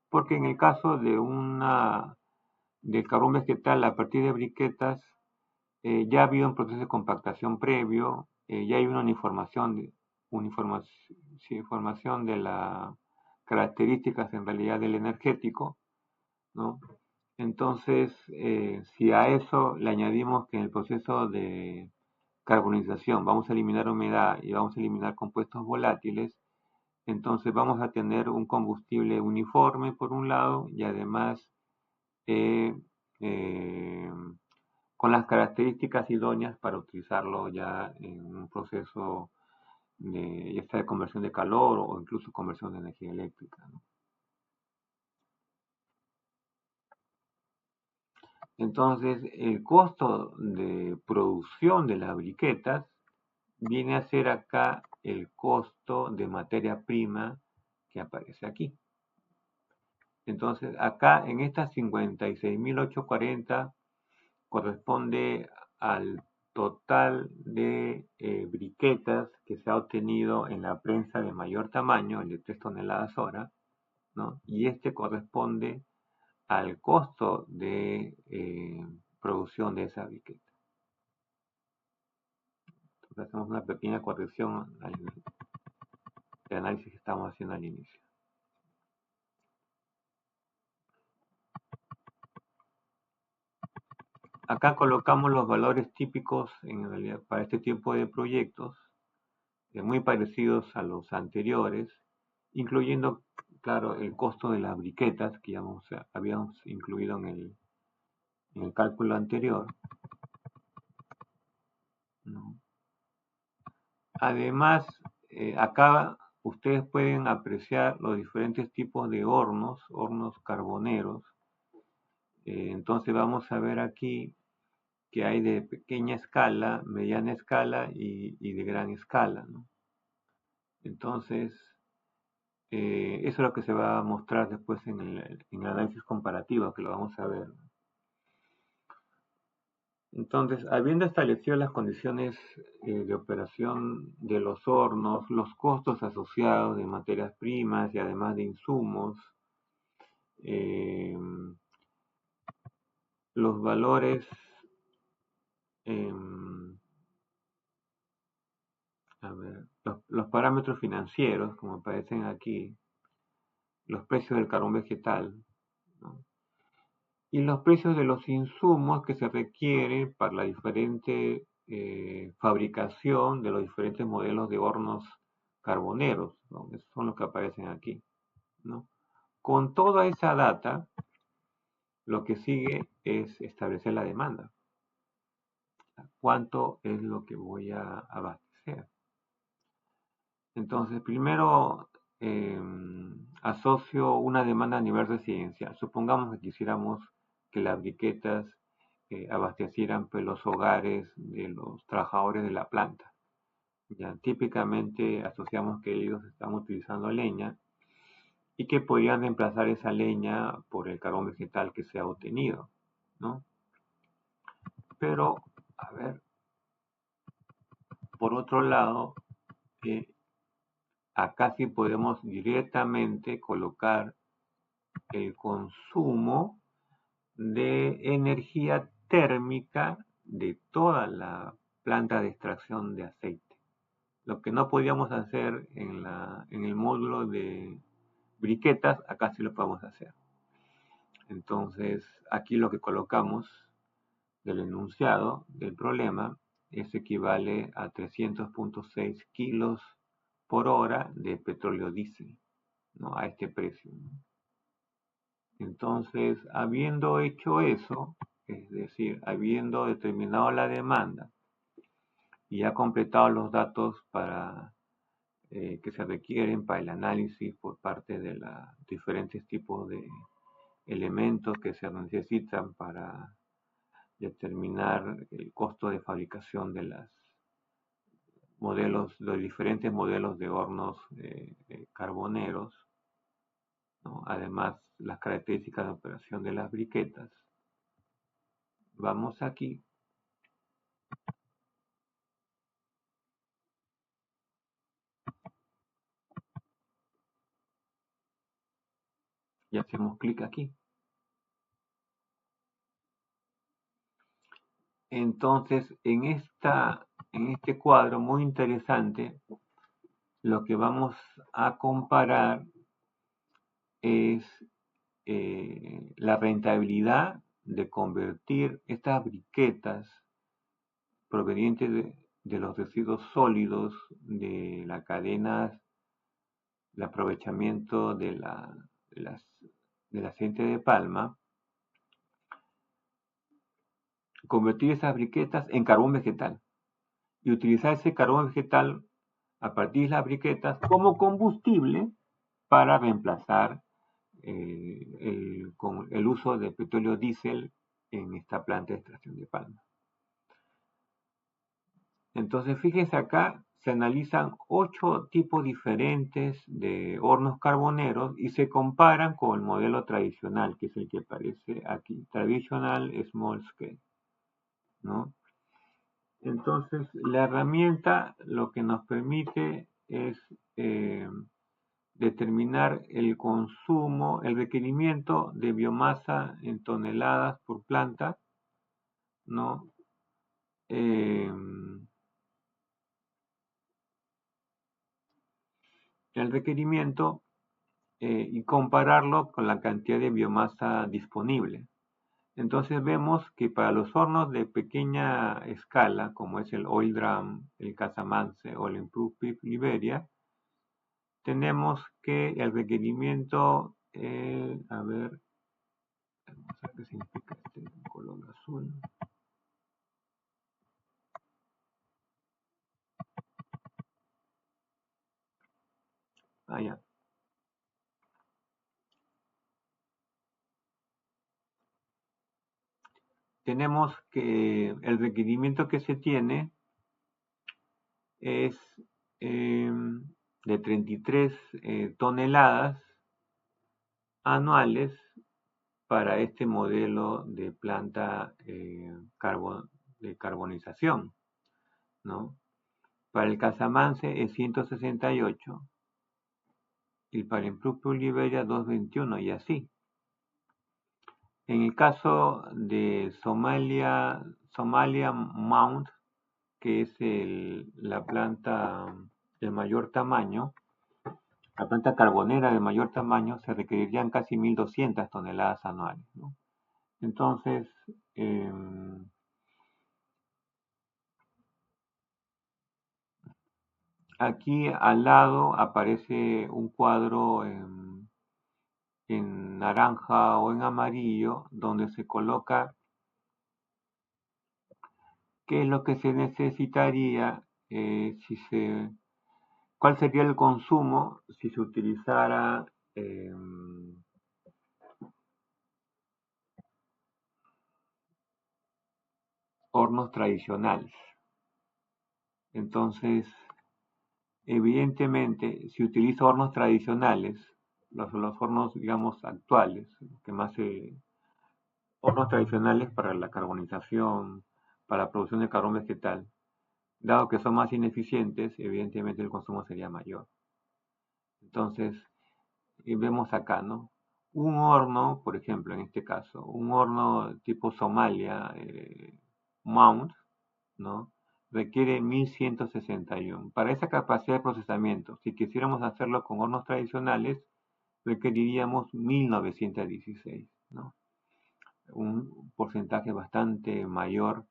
porque en el caso del carbón vegetal a partir de briquetas, ya ha habido un proceso de compactación previo, ya hay una información de las características en realidad del energético, ¿no? Entonces, si a eso le añadimos que en el proceso de carbonización vamos a eliminar humedad y vamos a eliminar compuestos volátiles, entonces vamos a tener un combustible uniforme por un lado y además eh, eh, con las características idóneas para utilizarlo ya en un proceso ya sea de conversión de calor o incluso conversión de energía eléctrica, ¿no? Entonces, el costo de producción de las briquetas viene a ser acá el costo de materia prima que aparece aquí. Entonces, acá en estas 56.840 corresponde al total de briquetas que se ha obtenido en la prensa de mayor tamaño, el de 3 toneladas hora, ¿no? Y este corresponde al costo de producción de esa briqueta. Entonces hacemos una pequeña corrección al análisis que estamos haciendo al inicio. Acá colocamos los valores típicos en realidad para este tipo de proyectos, muy parecidos a los anteriores, incluyendo, claro, el costo de las briquetas que ya habíamos incluido en el cálculo anterior, ¿no? Además, acá ustedes pueden apreciar los diferentes tipos de hornos carboneros. Entonces vamos a ver aquí que hay de pequeña escala, mediana escala y de gran escala, ¿no? Entonces, eso es lo que se va a mostrar después en el análisis comparativo, que lo vamos a ver. Entonces, habiendo establecido las condiciones de operación de los hornos, los costos asociados de materias primas y además de insumos, eh, los valores, eh, a ver, los parámetros financieros, como aparecen aquí, los precios del carbón vegetal, ¿no? Y los precios de los insumos que se requieren para la diferente fabricación de los diferentes modelos de hornos carboneros, ¿no? Esos son los que aparecen aquí, ¿no? Con toda esa data, lo que sigue es establecer la demanda. ¿Cuánto es lo que voy a abastecer? Entonces, primero asocio una demanda a nivel residencial. Supongamos que quisiéramos que las briquetas abastecieran pues, los hogares de los trabajadores de la planta. Ya, típicamente asociamos que ellos están utilizando leña y que podrían reemplazar esa leña por el carbón vegetal que se ha obtenido, ¿no? Pero, a ver, por otro lado, acá sí podemos directamente colocar el consumo de energía térmica de toda la planta de extracción de aceite. Lo que no podíamos hacer en el módulo de briquetas, acá sí lo podemos hacer. Entonces, aquí lo que colocamos del enunciado del problema es equivale a 300.6 kilos por hora de petróleo diésel, ¿no? A este precio, ¿no? Entonces, habiendo hecho eso, es decir, habiendo determinado la demanda y ha completado los datos para que se requieren para el análisis por parte de los diferentes tipos de elementos que se necesitan para determinar el costo de fabricación de los diferentes modelos de hornos carboneros, ¿no? Además, las características de operación de las briquetas. Vamos aquí y hacemos clic aquí. Entonces, en este cuadro muy interesante, lo que vamos a comparar es la rentabilidad de convertir estas briquetas provenientes de los residuos sólidos de la cadena de aprovechamiento del aceite de palma, convertir esas briquetas en carbón vegetal y utilizar ese carbón vegetal a partir de las briquetas como combustible para reemplazar con el uso de petróleo diésel en esta planta de extracción de palma. Entonces, fíjense acá, se analizan 8 tipos diferentes de hornos carboneros y se comparan con el modelo tradicional, que es el que aparece aquí, Traditional Small Scale, ¿no? Entonces, la herramienta lo que nos permite es determinar el consumo, el requerimiento de biomasa en toneladas por planta, ¿no? El requerimiento y compararlo con la cantidad de biomasa disponible. Entonces vemos que para los hornos de pequeña escala, como es el Oil Drum, el Casamance o el Improved Pit Liberia, tenemos que el requerimiento, a ver, vamos a ver qué significa este color azul. Ya. Tenemos que el requerimiento que se tiene es de 33 toneladas anuales para este modelo de planta de carbonización, ¿no? Para el Casamance es 168 y para el Improved Liberia 221 y así. En el caso de Somalia Mount, que es la planta de mayor tamaño, la planta carbonera de mayor tamaño, se requerirían casi 1.200 toneladas anuales, ¿no? Entonces, aquí al lado aparece un cuadro en naranja o en amarillo donde se coloca qué es lo que se necesitaría, cuál sería el consumo si se utilizara hornos tradicionales. Entonces, evidentemente, si utilizo hornos tradicionales, los hornos, digamos, actuales, que más hornos tradicionales para la carbonización, para la producción de carbón vegetal, dado que son más ineficientes, evidentemente el consumo sería mayor. Entonces, vemos acá, ¿no? Un horno, por ejemplo, en este caso, un horno tipo Somalia, Mount, ¿no? Requiere 1161. Para esa capacidad de procesamiento, si quisiéramos hacerlo con hornos tradicionales, requeriríamos 1916, ¿no? Un porcentaje bastante mayor,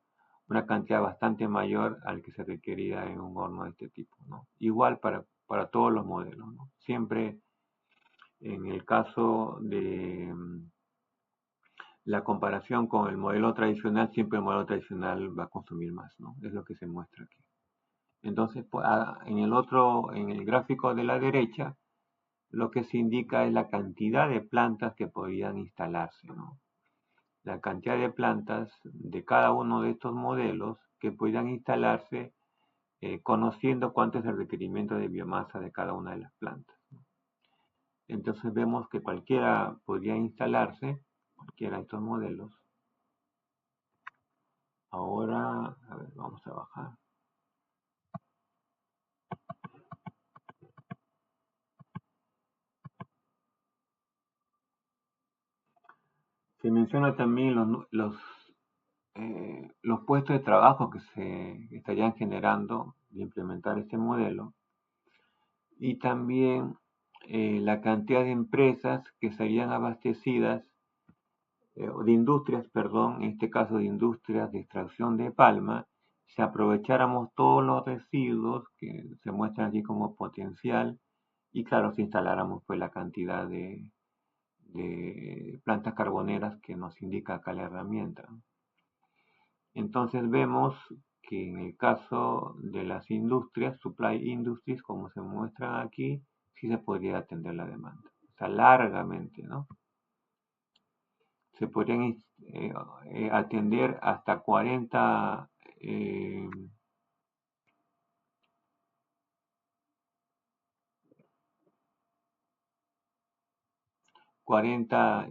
una cantidad bastante mayor al que se requería en un horno de este tipo, ¿no? Igual para todos los modelos, ¿no? Siempre en el caso de la comparación con el modelo tradicional, siempre el modelo tradicional va a consumir más, ¿no? Es lo que se muestra aquí. Entonces, en el gráfico de la derecha, lo que se indica es la cantidad de plantas que podrían instalarse, ¿no? La cantidad de plantas de cada uno de estos modelos que podrían instalarse, conociendo cuánto es el requerimiento de biomasa de cada una de las plantas, ¿no? Entonces vemos que cualquiera podría instalarse, cualquiera de estos modelos. Ahora, a ver, vamos a bajar. Se menciona también los puestos de trabajo que se estarían generando de implementar este modelo y también la cantidad de empresas que serían abastecidas, de industrias, perdón, en este caso de industrias de extracción de palma, si aprovecháramos todos los residuos que se muestran aquí como potencial y claro, si instaláramos pues la cantidad de plantas carboneras que nos indica acá la herramienta. Entonces vemos que en el caso de las industrias, supply industries, como se muestra aquí, sí se podría atender la demanda. O sea, largamente, ¿no? Se podrían atender hasta 40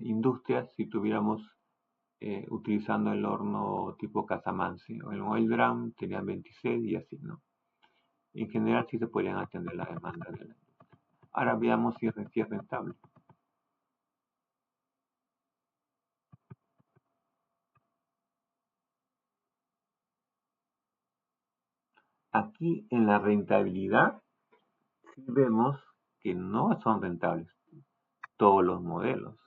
industrias si tuviéramos utilizando el horno tipo Casamance o el oil drum tenían 26 y así, ¿no? En general sí se podrían atender la demanda de la industria. Ahora veamos si es rentable. Aquí en la rentabilidad sí vemos que no son rentables todos los modelos.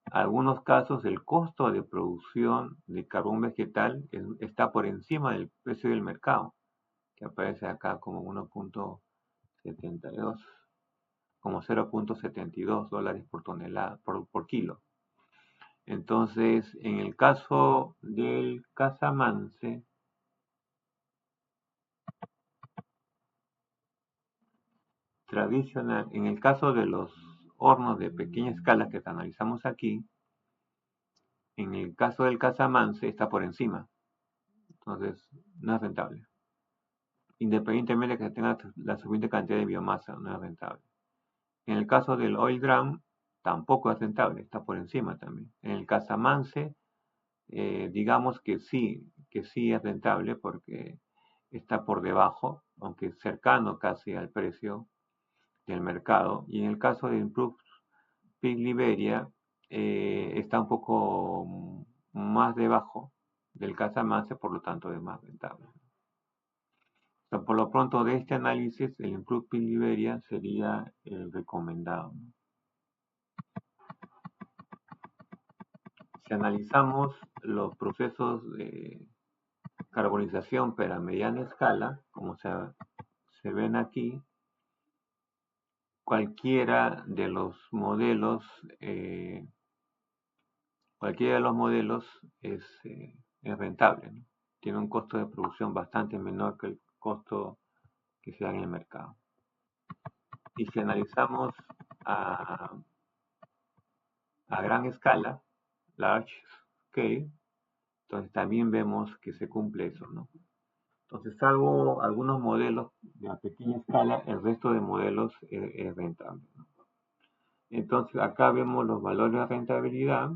En algunos casos el costo de producción de carbón vegetal está por encima del precio del mercado, que aparece acá como 1.72, como 0.72 dólares por tonelada, por kilo. Entonces, en el caso del Casamance, tradicional, en el caso de los hornos de pequeña escala que analizamos aquí, en el caso del Casamance está por encima, entonces no es rentable. Independientemente de que tenga la suficiente cantidad de biomasa, no es rentable. En el caso del oil drum, tampoco es rentable, está por encima también. En el Casamance, digamos que sí es rentable porque está por debajo, aunque cercano casi al precio del mercado. Y en el caso de Improved Pig Liberia, está un poco más debajo del Casamance, por lo tanto es más rentable. O sea, por lo pronto de este análisis, el Improved Pig Liberia sería el recomendado. Si analizamos los procesos de carbonización pero a mediana escala, como se ven aquí, cualquiera de los modelos es rentable, ¿no? Tiene un costo de producción bastante menor que el costo que se da en el mercado. Y si analizamos a a gran escala, large scale, entonces también vemos que se cumple eso, ¿no? Entonces, salvo algunos modelos de a pequeña escala, el resto de modelos es rentable, ¿no? Entonces, acá vemos los valores de rentabilidad,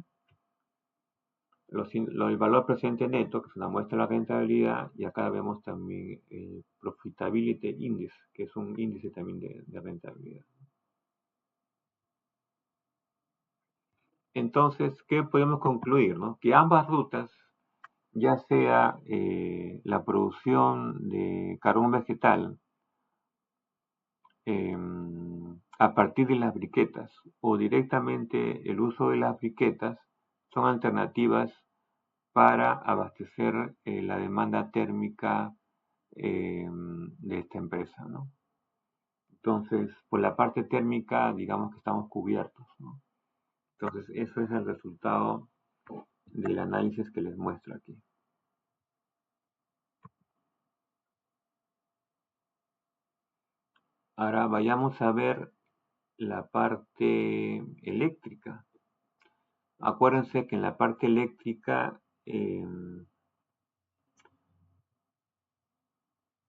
el valor presente neto, que es una muestra de la rentabilidad, y acá vemos también el Profitability Index, que es un índice también de rentabilidad. Entonces, ¿qué podemos concluir, no? Que ambas rutas, ya sea la producción de carbón vegetal a partir de las briquetas o directamente el uso de las briquetas, son alternativas para abastecer la demanda térmica de esta empresa, ¿no? Entonces, por la parte térmica, digamos que estamos cubiertos, ¿no? Entonces, eso es el resultado del análisis que les muestro aquí. Ahora vayamos a ver la parte eléctrica. Acuérdense que en la parte eléctrica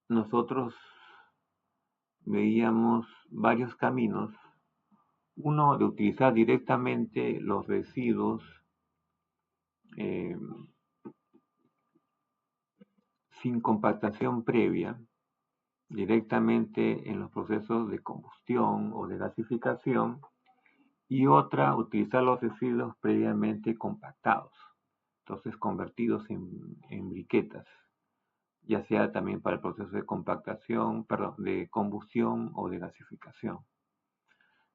nosotros veíamos varios caminos. Uno de utilizar directamente los residuos eh, sin compactación previa, directamente en los procesos de combustión o de gasificación, y otra, utilizar los residuos previamente compactados, entonces convertidos en briquetas, ya sea también para el proceso de compactación, perdón, de combustión o de gasificación.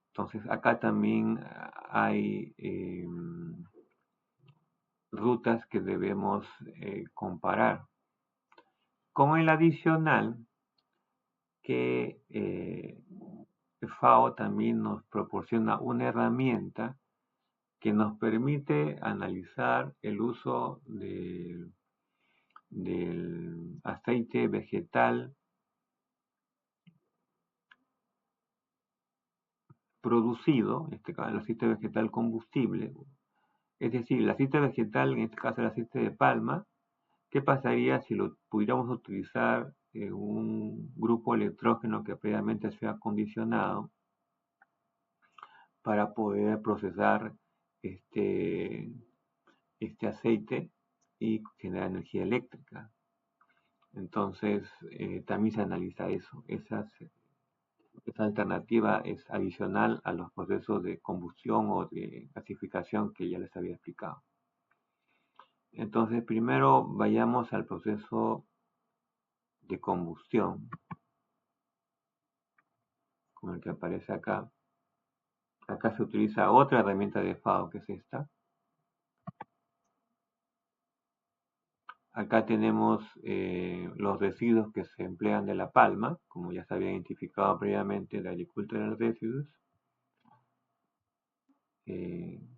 Entonces acá también hay rutas que debemos comparar. Con el adicional que FAO también nos proporciona una herramienta que nos permite analizar el uso del aceite vegetal producido, en este caso el aceite vegetal combustible, es decir, el aceite vegetal, en este caso el aceite de palma. ¿Qué pasaría si lo pudiéramos utilizar en un grupo electrógeno que previamente se ha acondicionado para poder procesar este, este aceite y generar energía eléctrica? Entonces, también se analiza eso. Esa alternativa es adicional a los procesos de combustión o de gasificación que ya les había explicado. Entonces, primero vayamos al proceso de combustión, como el que aparece acá. Acá se utiliza otra herramienta de FAO, que es esta. Acá tenemos los residuos que se emplean de la palma, como ya se había identificado previamente de Agricultural Residues.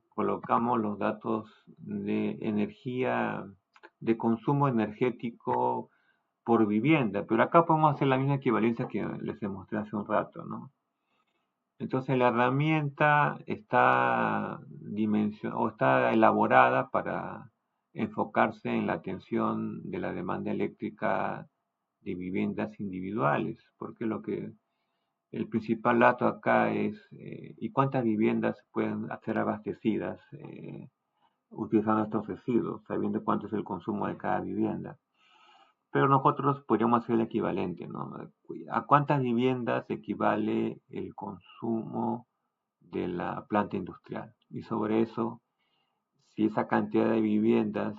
Colocamos los datos de energía, de consumo energético por vivienda, pero acá podemos hacer la misma equivalencia que les mostré hace un rato, ¿no? Entonces la herramienta está está elaborada para enfocarse en la atención de la demanda eléctrica de viviendas individuales, porque el principal dato acá es ¿y cuántas viviendas pueden ser abastecidas utilizando estos residuos, sabiendo cuánto es el consumo de cada vivienda? Pero nosotros podríamos hacer el equivalente, ¿no? ¿A cuántas viviendas equivale el consumo de la planta industrial? Y sobre eso, si esa cantidad de viviendas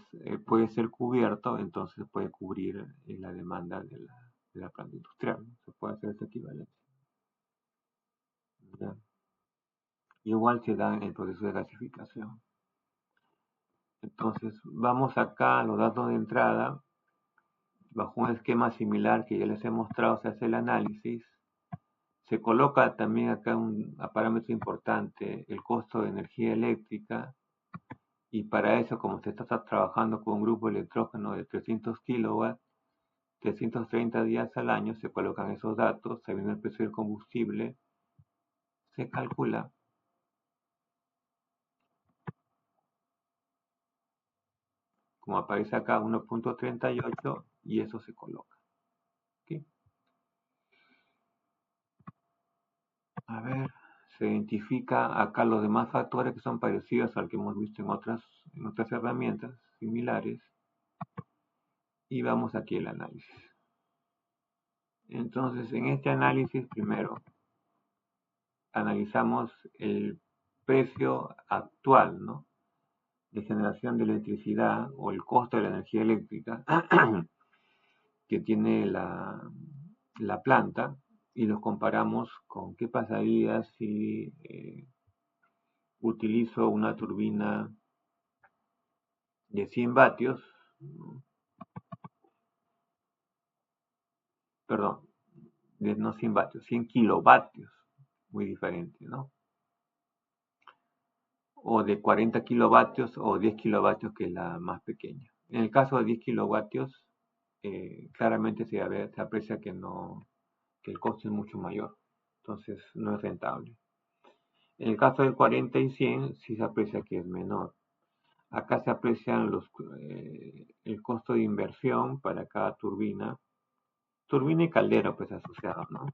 puede ser cubierto, entonces puede cubrir la demanda de la planta industrial, ¿no? Se puede hacer ese equivalente, ¿ya? Igual se da en el proceso de gasificación. Entonces, vamos acá a los datos de entrada. Bajo un esquema similar que ya les he mostrado, se hace el análisis. Se coloca también acá un parámetro importante, el costo de energía eléctrica, y para eso, como se está trabajando con un grupo electrógeno de 300 kilowatts, 330 días al año, se colocan esos datos, sabiendo el precio del combustible, se calcula como aparece acá, 1.38 y eso se coloca. ¿Okay? A ver, se identifica acá los demás factores que son parecidos al que hemos visto en otras herramientas similares y vamos aquí al análisis. Entonces, en este análisis, primero, analizamos el precio actual, ¿no?, de generación de electricidad o el costo de la energía eléctrica que tiene la planta y los comparamos con qué pasaría si utilizo una turbina de 100 vatios, perdón, no 100 vatios, 100 kilovatios, muy diferente, ¿no? O de 40 kilovatios o 10 kilovatios, que es la más pequeña. En el caso de 10 kilovatios, claramente se aprecia que el costo es mucho mayor, entonces no es rentable. En el caso del 40 y 100 sí se aprecia que es menor. Acá se aprecian el costo de inversión para cada turbina y caldero pues asociado, ¿no?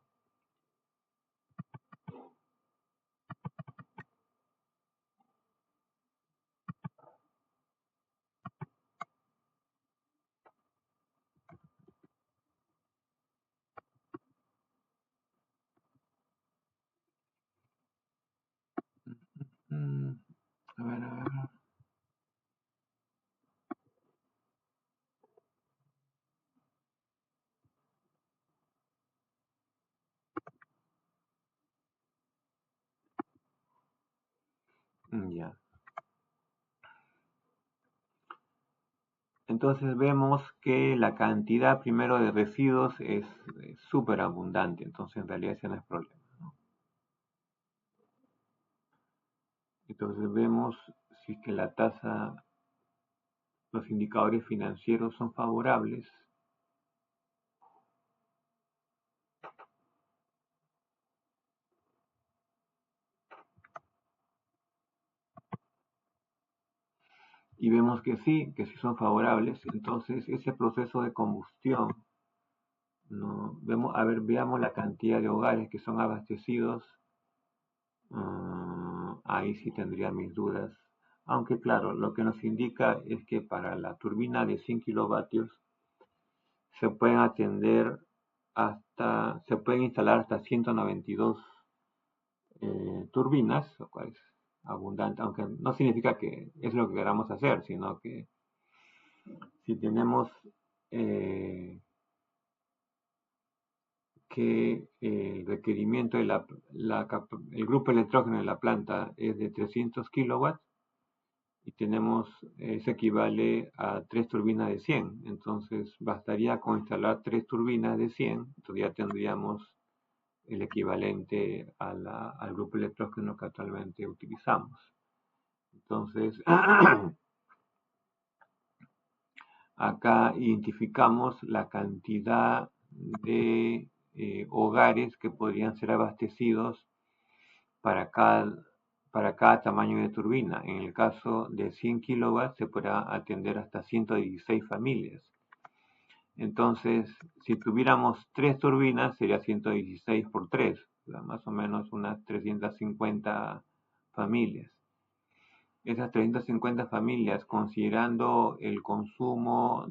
Mm, a ver, a ver. Ya. Entonces vemos que la cantidad primero de residuos es súper abundante, entonces en realidad ese no es problema, ¿no? Entonces vemos si es que la tasa, los indicadores financieros son favorables y vemos que sí son favorables, entonces ese proceso de combustión, ¿no? Veamos la cantidad de hogares que son abastecidos. Ahí sí tendría mis dudas. Aunque claro, lo que nos indica es que para la turbina de 100 kilovatios se pueden se pueden instalar hasta 192 turbinas, lo cual es abundante, aunque no significa que es lo que queramos hacer, sino que si tenemos eh, que el requerimiento de el grupo electrógeno de la planta es de 300 kilowatts y eso equivale a 3 turbinas de 100. Entonces bastaría con instalar 3 turbinas de 100, entonces ya tendríamos el equivalente al grupo electrógeno que actualmente utilizamos. Entonces, acá identificamos la cantidad de hogares que podrían ser abastecidos para cada tamaño de turbina. En el caso de 100 kilowatts se podrá atender hasta 116 familias. Entonces, si tuviéramos 3 turbinas, sería 116 por 3, o sea, más o menos unas 350 familias. Esas 350 familias, considerando el consumo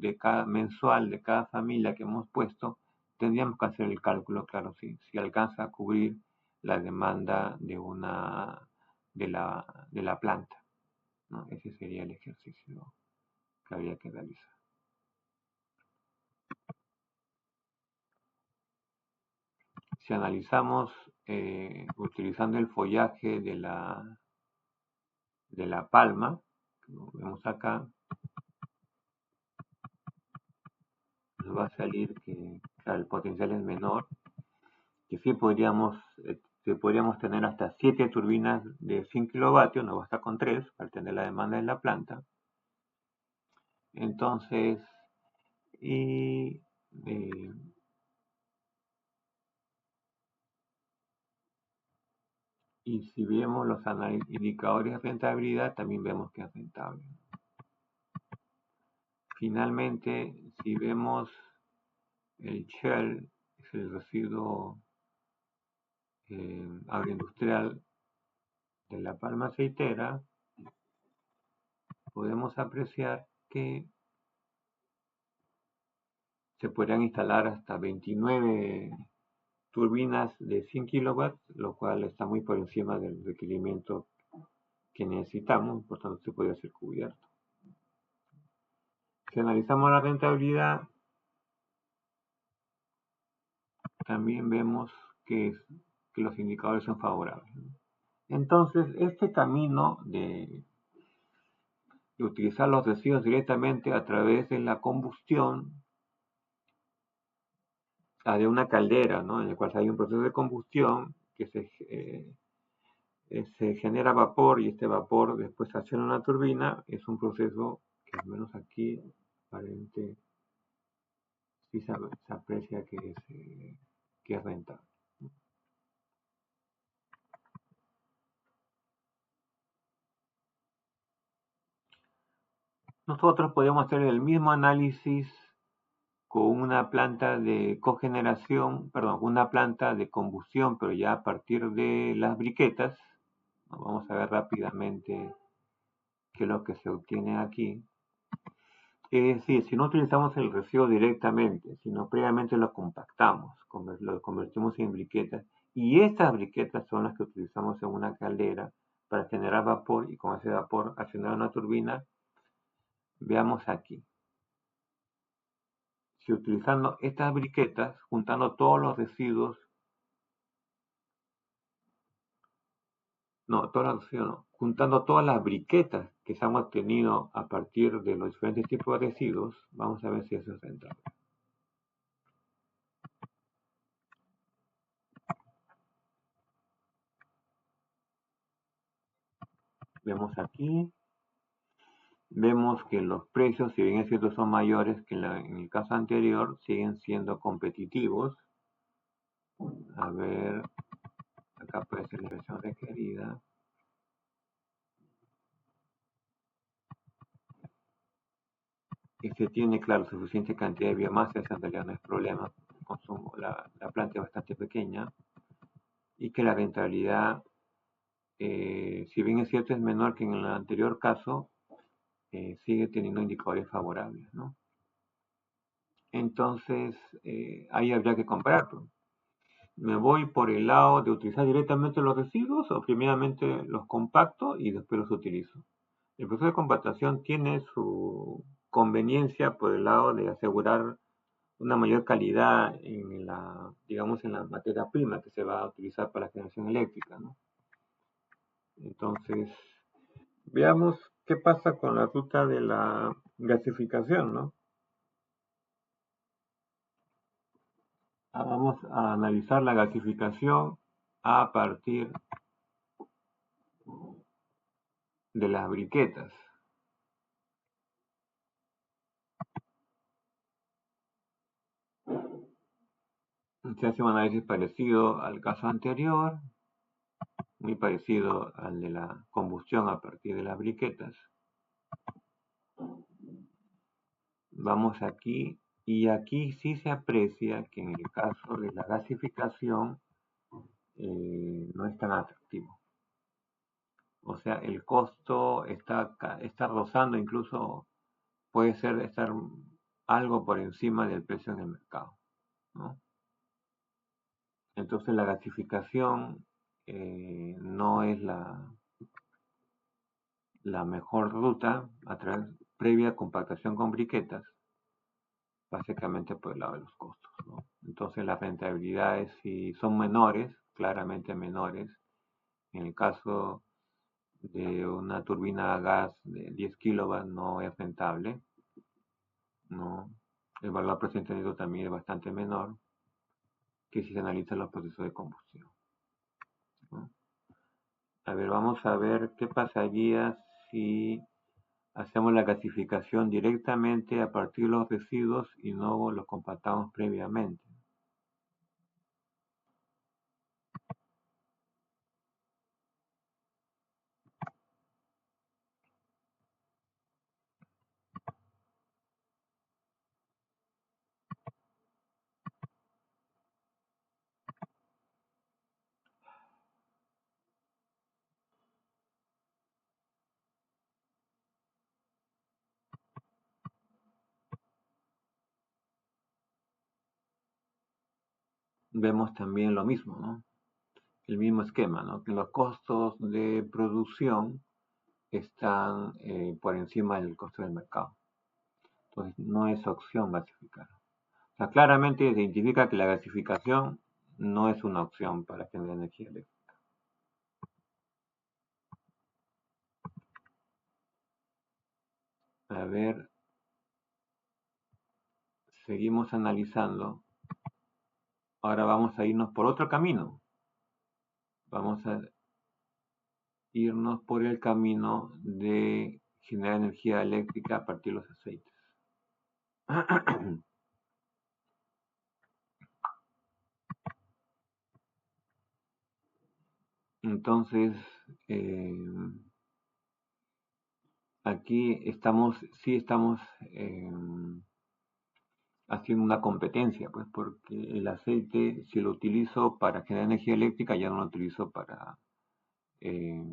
mensual de cada familia que hemos puesto, tendríamos que hacer el cálculo, claro, si alcanza a cubrir la demanda de la planta, ¿no? Ese sería el ejercicio que habría que realizar. Si analizamos utilizando el follaje de la palma, como vemos acá, nos va a salir que el potencial es menor, que sí podríamos tener hasta 7 turbinas de 100 kilovatios, no basta con 3 para tener la demanda en la planta. Entonces, y, eh, y si vemos los indicadores de rentabilidad, también vemos que es rentable. finalmente, si vemos el shell, es el residuo agroindustrial de la palma aceitera, podemos apreciar que se podrían instalar hasta 29 turbinas de 100 kilowatts, lo cual está muy por encima del requerimiento que necesitamos, por tanto se podría ser cubierto. Si analizamos la rentabilidad, también vemos que los indicadores son favorables. Entonces, este camino de utilizar los residuos directamente a través de la combustión de una caldera, ¿no? En el cual hay un proceso de combustión que se genera vapor y este vapor después se acciona una turbina, es un proceso que al menos aquí aparente sí se aprecia que es rentable. Nosotros podemos hacer el mismo análisis con una planta de cogeneración, perdón, una planta de combustión, pero ya a partir de las briquetas. Vamos a ver rápidamente qué es lo que se obtiene aquí. Es decir, si no utilizamos el residuo directamente, sino previamente lo compactamos, lo convertimos en briquetas, y estas briquetas son las que utilizamos en una caldera para generar vapor y con ese vapor accionar una turbina. Veamos aquí. Si utilizando estas briquetas, juntando todos los residuos, juntando todas las briquetas que se han obtenido a partir de los diferentes tipos de residuos, vamos a ver si eso es rentable. Vemos aquí, vemos que los precios, si bien es cierto son mayores que en el caso anterior, siguen siendo competitivos. A ver, acá puede ser la versión requerida. Se tiene, claro, suficiente cantidad de biomasa, esa en realidad no es problema. El consumo, la planta es bastante pequeña y que la rentabilidad, si bien es cierto es menor que en el anterior caso, sigue teniendo indicadores favorables, ¿no? Entonces, ahí habría que compararlo. ¿Me voy por el lado de utilizar directamente los residuos o primeramente los compacto y después los utilizo? El proceso de compactación tiene su conveniencia por el lado de asegurar una mayor calidad en digamos, en la materia prima que se va a utilizar para la generación eléctrica, ¿no? Entonces, veamos qué pasa con la ruta de la gasificación, ¿no? Vamos a analizar la gasificación a partir de las briquetas. Se hace un análisis parecido al caso anterior, muy parecido al de la combustión a partir de las briquetas. Vamos aquí, y aquí sí se aprecia que en el caso de la gasificación no es tan atractivo. O sea, el costo está rozando, incluso puede estar algo por encima del precio en el mercado, ¿no? Entonces la gasificación no es la mejor ruta a través previa compactación con briquetas, básicamente por el lado de los costos, ¿no? Entonces las rentabilidades si son menores, claramente menores. En el caso de una turbina a gas de 10 kilowatts no es rentable, ¿no? El valor presente también es bastante menor que si se analizan los procesos de combustión, ¿no? A ver, vamos a ver qué pasaría si hacemos la gasificación directamente a partir de los residuos y no los compactamos previamente. vemos también lo mismo, ¿no? El mismo esquema, ¿no? Que los costos de producción están por encima del costo del mercado. Entonces, no es opción gasificar. O sea, claramente se identifica que la gasificación no es una opción para generar energía eléctrica. A ver, seguimos analizando. Ahora vamos a irnos por otro camino. Vamos a irnos por el camino de generar energía eléctrica a partir de los aceites. Entonces, eh, aquí sí estamos haciendo una competencia, pues porque el aceite, si lo utilizo para generar energía eléctrica, ya no lo utilizo eh,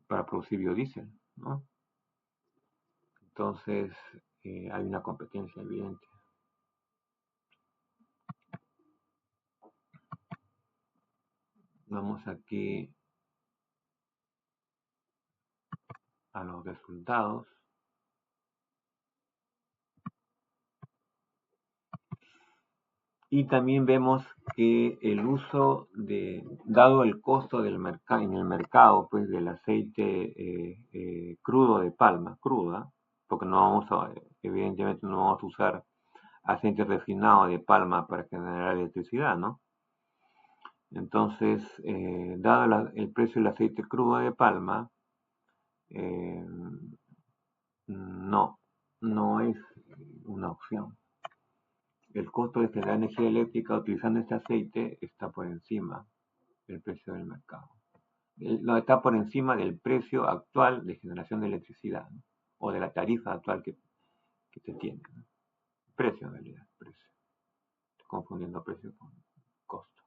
para producir biodiesel, ¿no? Entonces, hay una competencia evidente. Vamos aquí a los resultados. Y también vemos que el uso dado el costo del mercado en el mercado, pues del aceite crudo de palma, cruda, porque evidentemente no vamos a usar aceite refinado de palma para generar electricidad, ¿no? Entonces, dado el precio del aceite crudo de palma, eh, no es una opción. El costo de generar energía eléctrica utilizando este aceite está por encima del precio del mercado. Está por encima del precio actual de generación de electricidad, ¿no? O de la tarifa actual que se tiene, ¿no? Precio en realidad, precio. Estoy confundiendo precio con costo.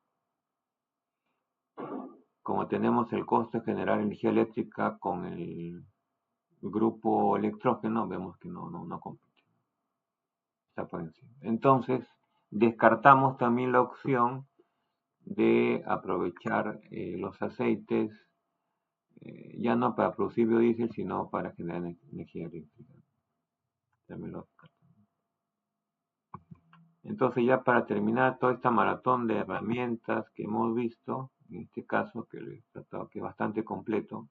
Como tenemos el costo de generar energía eléctrica con el grupo electrógeno, vemos que no compite. Está por encima. Entonces, descartamos también la opción de aprovechar los aceites ya no para producir biodiesel, sino para generar energía eléctrica. También lo Entonces ya para terminar toda esta maratón de herramientas que hemos visto, en este caso que les he tratado que es bastante completo,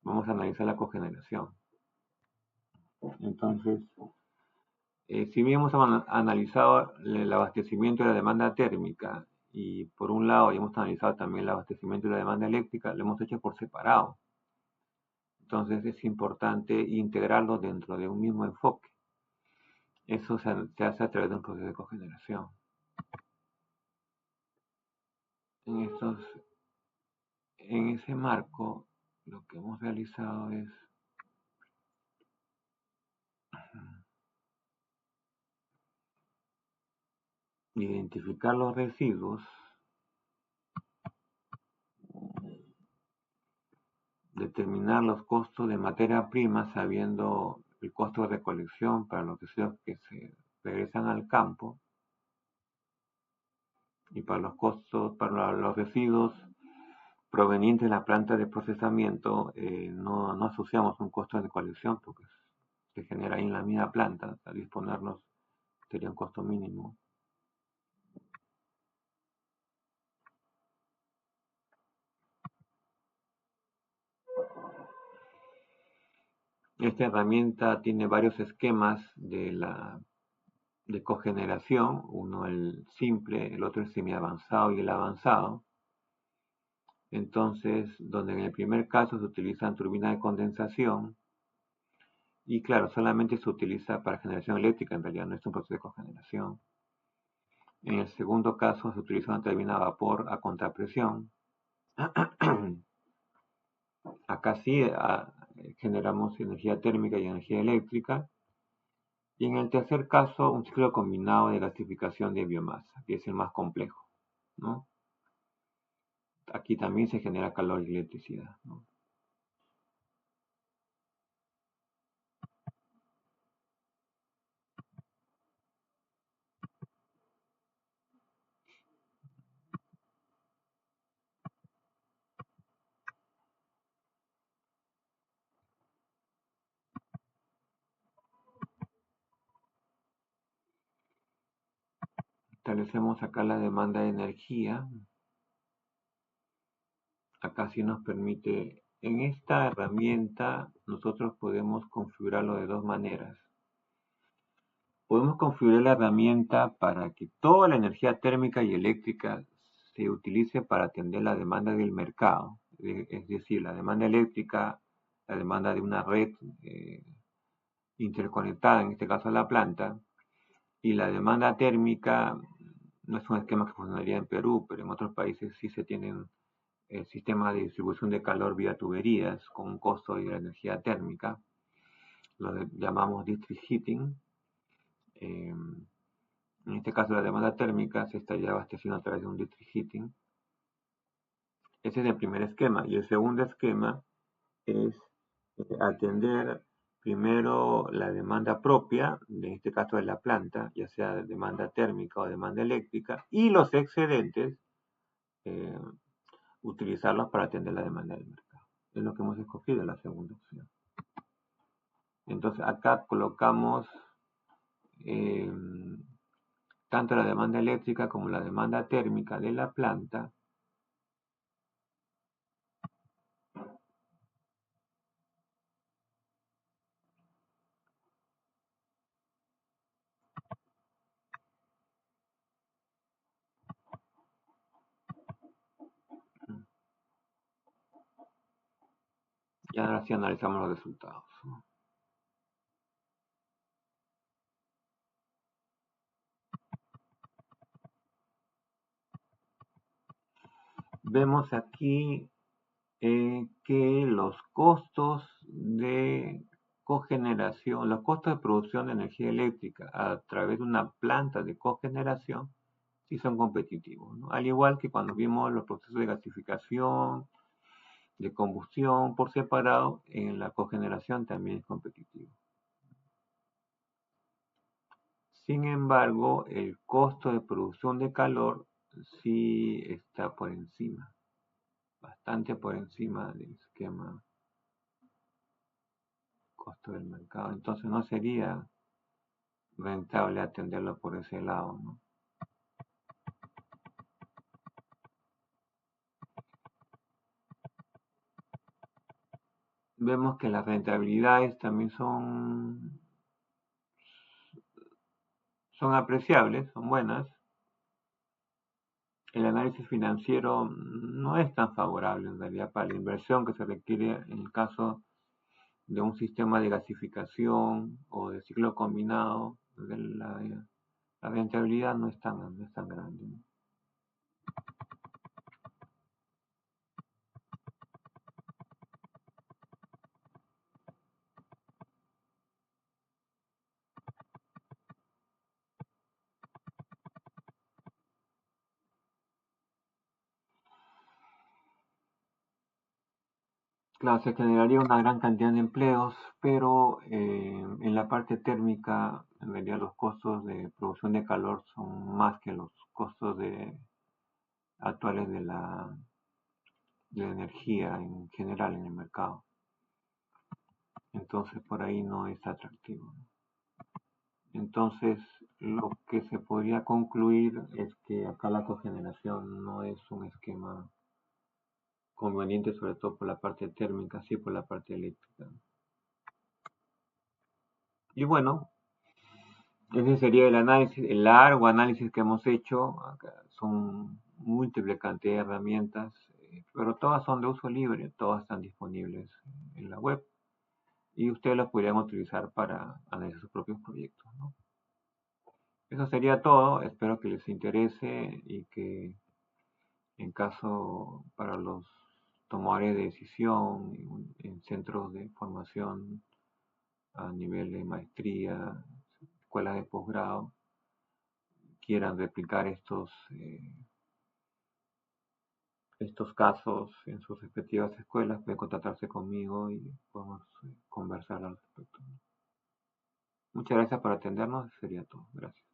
vamos a analizar la cogeneración. Entonces, si bien hemos analizado el abastecimiento y la demanda térmica, y por un lado hemos analizado también el abastecimiento y la demanda eléctrica, lo hemos hecho por separado. Entonces es importante integrarlos dentro de un mismo enfoque. Eso se hace a través de un proceso de cogeneración. En, en ese marco, lo que hemos realizado es identificar los residuos, determinar los costos de materia prima sabiendo el costo de recolección para los residuos que se regresan al campo y para los residuos provenientes de la planta de procesamiento no asociamos un costo de colección porque se genera ahí en la misma planta, a disponernos sería un costo mínimo. Esta herramienta tiene varios esquemas de cogeneración, uno el simple, el otro el semi-avanzado y el avanzado. Entonces, donde en el primer caso se utilizan turbinas de condensación y claro, solamente se utiliza para generación eléctrica, en realidad no es un proceso de cogeneración. En el segundo caso se utiliza una turbina a vapor a contrapresión. Acá sí generamos energía térmica y energía eléctrica. Y en el tercer caso, un ciclo combinado de gasificación de biomasa, que es el más complejo, ¿no? Aquí también se genera calor y electricidad, ¿no? establecemos acá la demanda de energía. Acá sí nos permite, en esta herramienta nosotros podemos configurarlo de dos maneras. Podemos configurar la herramienta para que toda la energía térmica y eléctrica se utilice para atender la demanda del mercado, es decir, la demanda eléctrica, la demanda de una red interconectada, en este caso la planta, y la demanda térmica no es un esquema que funcionaría en Perú, pero en otros países sí se tienen sistemas de distribución de calor vía tuberías con un costo de la energía térmica, lo llamamos district heating. En este caso la demanda térmica se estaría abasteciendo a través de un district heating. Ese es el primer esquema. Y el segundo esquema es atender primero la demanda propia, en este caso de la planta, ya sea demanda térmica o demanda eléctrica, y los excedentes eh, utilizarlos para atender la demanda del mercado. Es lo que hemos escogido, la segunda opción. Entonces acá colocamos eh, tanto la demanda eléctrica como la demanda térmica de la planta. Y ahora sí analizamos los resultados. Vemos aquí que los costos de cogeneración, los costos de producción de energía eléctrica a través de una planta de cogeneración sí son competitivos, ¿no? Al igual que cuando vimos los procesos de gasificación, de combustión por separado, en la cogeneración también es competitivo. Sin embargo, el costo de producción de calor sí está por encima, bastante por encima del esquema costo del mercado. Entonces no sería rentable atenderlo por ese lado, ¿no? Vemos que las rentabilidades también son apreciables, son buenas. El análisis financiero no es tan favorable en realidad para la inversión que se requiere en el caso de un sistema de gasificación o de ciclo combinado. La rentabilidad no es tan grande, ¿no? Claro, se generaría una gran cantidad de empleos, pero en la parte térmica, en realidad los costos de producción de calor son más que los costos actuales de la energía en general en el mercado. Entonces, por ahí no es atractivo, ¿no? Entonces, lo que se podría concluir es que acá la cogeneración no es un esquema conveniente, sobre todo por la parte térmica, sí por la parte eléctrica. Y bueno, ese sería el análisis, el largo análisis que hemos hecho. Acá son múltiples cantidad de herramientas, pero todas son de uso libre, todas están disponibles en la web y ustedes las podrían utilizar para analizar sus propios proyectos, ¿no? Eso sería todo. Espero que les interese y que en caso para los tomadores de decisión en centros de formación a nivel de maestría, escuelas de posgrado, quieran replicar estos casos en sus respectivas escuelas, pueden contactarse conmigo y podemos conversar al respecto. Muchas gracias por atendernos, sería todo. Gracias.